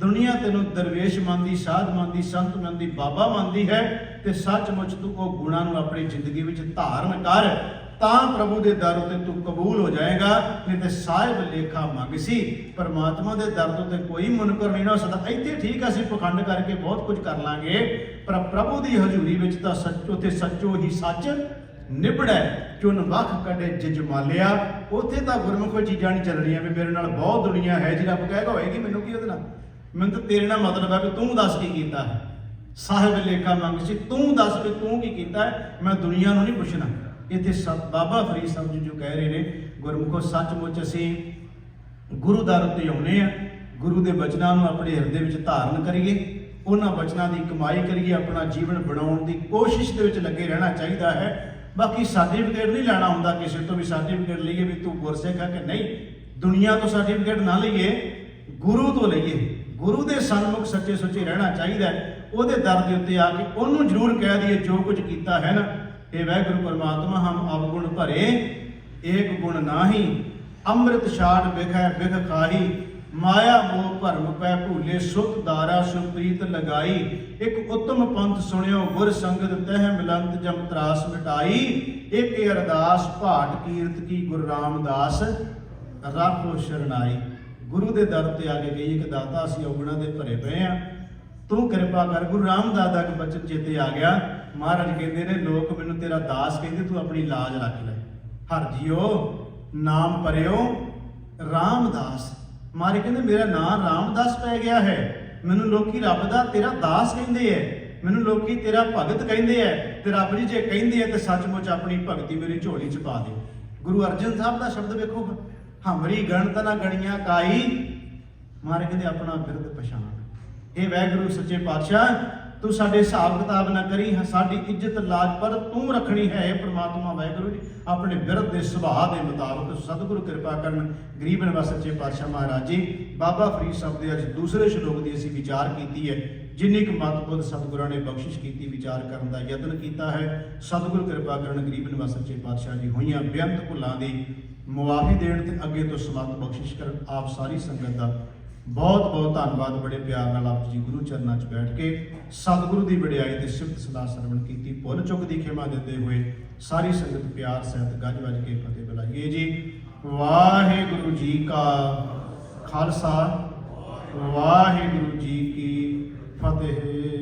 ਦੁਨੀਆ ਤੈਨੂੰ ਦਰਵੇਸ਼ ਮੰਨਦੀ, ਸਾਧ ਮੰਨਦੀ, ਸੰਤ ਮੰਨਦੀ, ਬਾਬਾ ਮੰਨਦੀ ਹੈ, ਤੇ ਸੱਚਮੁੱਚ ਤੂੰ ਉਹ ਗੁਣਾਂ ਨੂੰ ਆਪਣੀ ਜ਼ਿੰਦਗੀ ਵਿੱਚ ਧਾਰਨ ਕਰ। ਤਾਂ ਪ੍ਰਭੂ ਦੇ ਦਰ ਉੱਤੇ ਤੂੰ ਕਬੂਲ ਹੋ ਜਾਏਗਾ, ਨਹੀਂ ਤੇ ਸਾਹਿਬ ਲੇਖਾ ਮੰਗ ਸੀ। ਪਰਮਾਤਮਾ ਦੇ ਦਰ ਤੋਂ ਕੋਈ ਮੁਨਕਰ ਨਹੀਂ ਹੋ ਸਕਦਾ। ਇੱਥੇ ਠੀਕ ਅਸੀਂ ਪਖੰਡ ਕਰਕੇ ਬਹੁਤ ਕੁਝ ਕਰ ਲਾਂਗੇ, ਪਰ ਪ੍ਰਭੂ ਦੀ ਹਜ਼ੂਰੀ ਵਿੱਚ ਤਾਂ ਸੱਚ, ਉੱਥੇ ਸੱਚੋ ਹੀ ਸੱਚ ਨਿਬੜੈ, ਚੁਣ ਵੱਖ ਕੱਢੇ ਜਜਮਾਲਿਆ। ਉੱਥੇ ਤਾਂ ਗੁਰਮੁਖੋ ਚੀਜ਼ਾਂ ਨਹੀਂ ਚੱਲਣੀਆਂ ਵੀ ਮੇਰੇ ਨਾਲ ਬਹੁਤ ਦੁਨੀਆ ਹੈ ਜੀ, ਰੱਬ ਕਹੇਗਾ ਹੋਏਗੀ, ਮੈਨੂੰ ਕੀ ਉਹਦੇ ਨਾਲ, ਮੈਨੂੰ ਤਾਂ ਤੇਰੇ ਨਾਲ ਮਤਲਬ ਹੈ ਵੀ ਤੂੰ ਦੱਸ ਕੀ ਕੀਤਾ ਹੈ। ਸਾਹਿਬ ਲੇਖਾ ਮੰਗ ਸੀ, ਤੂੰ ਦੱਸ ਵੀ ਤੂੰ ਕੀ ਕੀਤਾ ਹੈ, ਮੈਂ ਦੁਨੀਆ ਨੂੰ ਨਹੀਂ ਪੁੱਛਣਾ। ਇੱਥੇ ਬਾਬਾ ਫਰੀਦ ਸਾਹਿਬ ਜੀ ਜੋ ਕਹਿ ਰਹੇ ਨੇ, ਗੁਰਮੁਖੋ ਸੱਚਮੁੱਚ ਅਸੀਂ ਗੁਰੂ ਦਰ ਉੱਤੇ ਆਉਨੇ ਆ, ਗੁਰੂ ਦੇ ਬਚਨਾਂ ਨੂੰ ਆਪਣੇ ਹਿਰਦੇ ਵਿੱਚ ਧਾਰਨ ਕਰੀਏ, ਉਹਨਾਂ ਬਚਨਾਂ ਦੀ ਕਮਾਈ ਕਰੀਏ, ਆਪਣਾ ਜੀਵਨ ਬਣਾਉਣ ਦੀ ਕੋਸ਼ਿਸ਼ ਦੇ ਵਿੱਚ ਲੱਗੇ ਰਹਿਣਾ ਚਾਹੀਦਾ ਹੈ। ਬਾਕੀ ਸਰਟੀਫਿਕੇਟ ਨਹੀਂ ਲੈਣਾ ਹੁੰਦਾ ਕਿਸੇ ਤੋਂ ਵੀ ਸਰਟੀਫਿਕੇਟ ਲਈਏ ਵੀ ਤੂੰ ਗੁਰਸਿੱਖ ਹੈ ਕਿ ਨਹੀਂ। ਦੁਨੀਆ ਤੋਂ ਸਰਟੀਫਿਕੇਟ ਨਾ ਲਈਏ, ਗੁਰੂ ਤੋਂ ਲਈਏ। ਗੁਰੂ ਦੇ ਸਨਮੁਖ ਸੱਚੇ ਸੁੱਚੇ ਰਹਿਣਾ ਚਾਹੀਦਾ ਹੈ। ਉਹਦੇ ਦਰ ਦੇ ਉੱਤੇ ਆ ਕੇ ਉਹਨੂੰ ਜ਼ਰੂਰ ਕਹਿ ਦਈਏ ਜੋ ਕੁਝ ਕੀਤਾ ਹੈ ਨਾ, ਇਹ ਵਾਹਿਗੁਰੂ ਪਰਮਾਤਮਾ ਹਮ ਅਵਗੁਣ ਭਰੇ ਏਕ ਗੁਣ ਨਾਹੀ, ਅੰਮ੍ਰਿਤ ਛਾੜ ਬਿਖੈ ਬਿਖ ਖਾਹੀ, ਮਾਇਆ ਮੋਹ ਭਰਮ ਪੈ ਭੂਲੇ, ਸੁਖ ਦਾਰਾ ਸੁਪ੍ਰੀਤ ਲਗਾਈ, ਇੱਕ ਉਤਮ ਪੰਥ ਸੁਣਿਓ ਗੁਰ ਸੰਗਤ ਤਹਿ ਮਿਲੰਤ ਜਮ ਤਰਾਸ ਮਿਟਾਈ, ਇੱਕ ਅਰਦਾਸ ਭਾਟ ਕੀਰਤ ਕੀ ਗੁਰੂ ਰਾਮਦਾਸ ਰਾਖੋ ਸ਼ਰਨਾਈ। ਗੁਰੂ ਦੇ ਦਰ ਤੇ ਆ ਕੇ ਗਈ ਕਿ ਦਾਤਾ ਅਸੀਂ ਔਗੁਣਾਂ ਦੇ ਭਰੇ ਪਏ ਆ, ਤੂੰ ਕਿਰਪਾ ਕਰ। ਗੁਰੂ ਰਾਮਦਾਸ ਦਾ ਇੱਕ ਬਚਨ ਚੇਤੇ ਆ ਗਿਆ। ਮਹਾਰਾਜ ਕਹਿੰਦੇ ਨੇ ਲੋਕ ਮੈਨੂੰ ਤੇਰਾ ਦਾਸ ਕਹਿੰਦੇ, ਤੂੰ ਆਪਣੀ ਲਾਜ ਰੱਖ ਲੈ। ਹਰ ਜੀਓ ਨਾਮ ਪਰਿਓ ਰਾਮਦਾਸ। ਮਾਰੇ ਕਹਿੰਦੇ ਮੇਰਾ ਨਾਮ ਰਾਮਦਾਸ ਪੈ ਗਿਆ ਹੈ, ਮੈਨੂੰ ਲੋਕੀ ਰੱਬ ਦਾ ਤੇਰਾ ਦਾਸ ਕਹਿੰਦੇ ਐ, ਮੈਨੂੰ ਲੋਕੀ ਤੇਰਾ ਭਗਤ ਕਹਿੰਦੇ ਐ, ਤੇ ਰੱਬ ਜੀ ਜੇ ਕਹਿੰਦੇ ਐ ਤੇ ਸੱਚਮੁੱਚ ਆਪਣੀ ਭਗਤੀ ਮੇਰੀ ਝੋਲੀ 'ਚ ਪਾ ਦੇ। ਗੁਰੂ ਅਰਜਨ ਸਾਹਿਬ ਦਾ ਸ਼ਬਦ ਵੇਖੋ, ਹਮਰੀ ਗਣਤ ਨਾ ਗਣੀਆਂ ਕਾਈ, ਮਾਰੇ ਕਹਿੰਦੇ ਆਪਣਾ ਬਿਰਦ ਪਛਾਣ। ਇਹ ਵਾਹਿਗੁਰੂ ਸੱਚੇ ਪਾਤਸ਼ਾਹ ਤੂੰ ਸਾਡੇ ਹਿਸਾਬ ਕਿਤਾਬ ਨਾ ਕਰੀ, ਸਾਡੀ ਇੱਜ਼ਤ ਲਾਜ ਪਰ ਤੂੰ ਰੱਖਣੀ ਹੈ। ਇਹ ਪ੍ਰਮਾਤਮਾ ਵਾਹਿਗੁਰੂ ਜੀ ਆਪਣੇ ਬਿਰਦ ਦੇ ਸੁਭਾਅ ਦੇ ਮੁਤਾਬਕ ਸਤਿਗੁਰੂ ਕਿਰਪਾ ਕਰਨ। ਗਰੀਬ ਨਿਵਾਸ ਸੱਚੇ ਪਾਤਸ਼ਾਹ ਮਹਾਰਾਜ ਜੀ ਬਾਬਾ ਫਰੀਦ ਸਾਹਿਬ ਦੇ ਅੱਜ ਦੂਸਰੇ ਸ਼ਲੋਕ ਦੀ ਅਸੀਂ ਵਿਚਾਰ ਕੀਤੀ ਹੈ। ਜਿੰਨੀ ਕੁ ਮਤਬੁੱਧ ਸਤਿਗੁਰਾਂ ਨੇ ਬਖਸ਼ਿਸ਼ ਕੀਤੀ, ਵਿਚਾਰ ਕਰਨ ਦਾ ਯਤਨ ਕੀਤਾ ਹੈ। ਸਤਿਗੁਰੂ ਕਿਰਪਾ ਕਰਨ ਗਰੀਬ ਨਿਵਾਸ ਸੱਚੇ ਪਾਤਸ਼ਾਹ ਜੀ ਹੋਈਆਂ ਬੇਅੰਤ ਭੁੱਲਾਂ ਦੀ ਮੁਆਫੀ ਦੇਣ ਤੇ ਅੱਗੇ ਤੋਂ ਸਮਤ ਬਖਸ਼ਿਸ਼ ਕਰਨ। ਆਪ ਸਾਰੀ ਸੰਗਤ ਦਾ ਬਹੁਤ ਬਹੁਤ ਧੰਨਵਾਦ। ਬੜੇ ਪਿਆਰ ਨਾਲ ਆਪ ਜੀ ਗੁਰੂ ਚਰਨਾਂ 'ਚ ਬੈਠ ਕੇ ਸਤਿਗੁਰੂ ਦੀ ਵਡਿਆਈ ਤੇ ਸਿਫਤ ਸਲਾਹ ਸਰਵਣ ਕੀਤੀ। ਭੁੱਲ ਚੁੱਕ ਦੀ ਖਿਮਾ ਦਿੰਦੇ ਹੋਏ ਸਾਰੀ ਸੰਗਤ ਪਿਆਰ ਸਹਿਤ ਗੱਜ ਵੱਜ ਕੇ ਫਤਿਹ ਬੁਲਾਈਏ ਜੀ। ਵਾਹਿਗੁਰੂ ਜੀ ਕਾ ਖਾਲਸਾ, ਵਾਹਿਗੁਰੂ ਜੀ ਕੀ ਫਤਿਹ।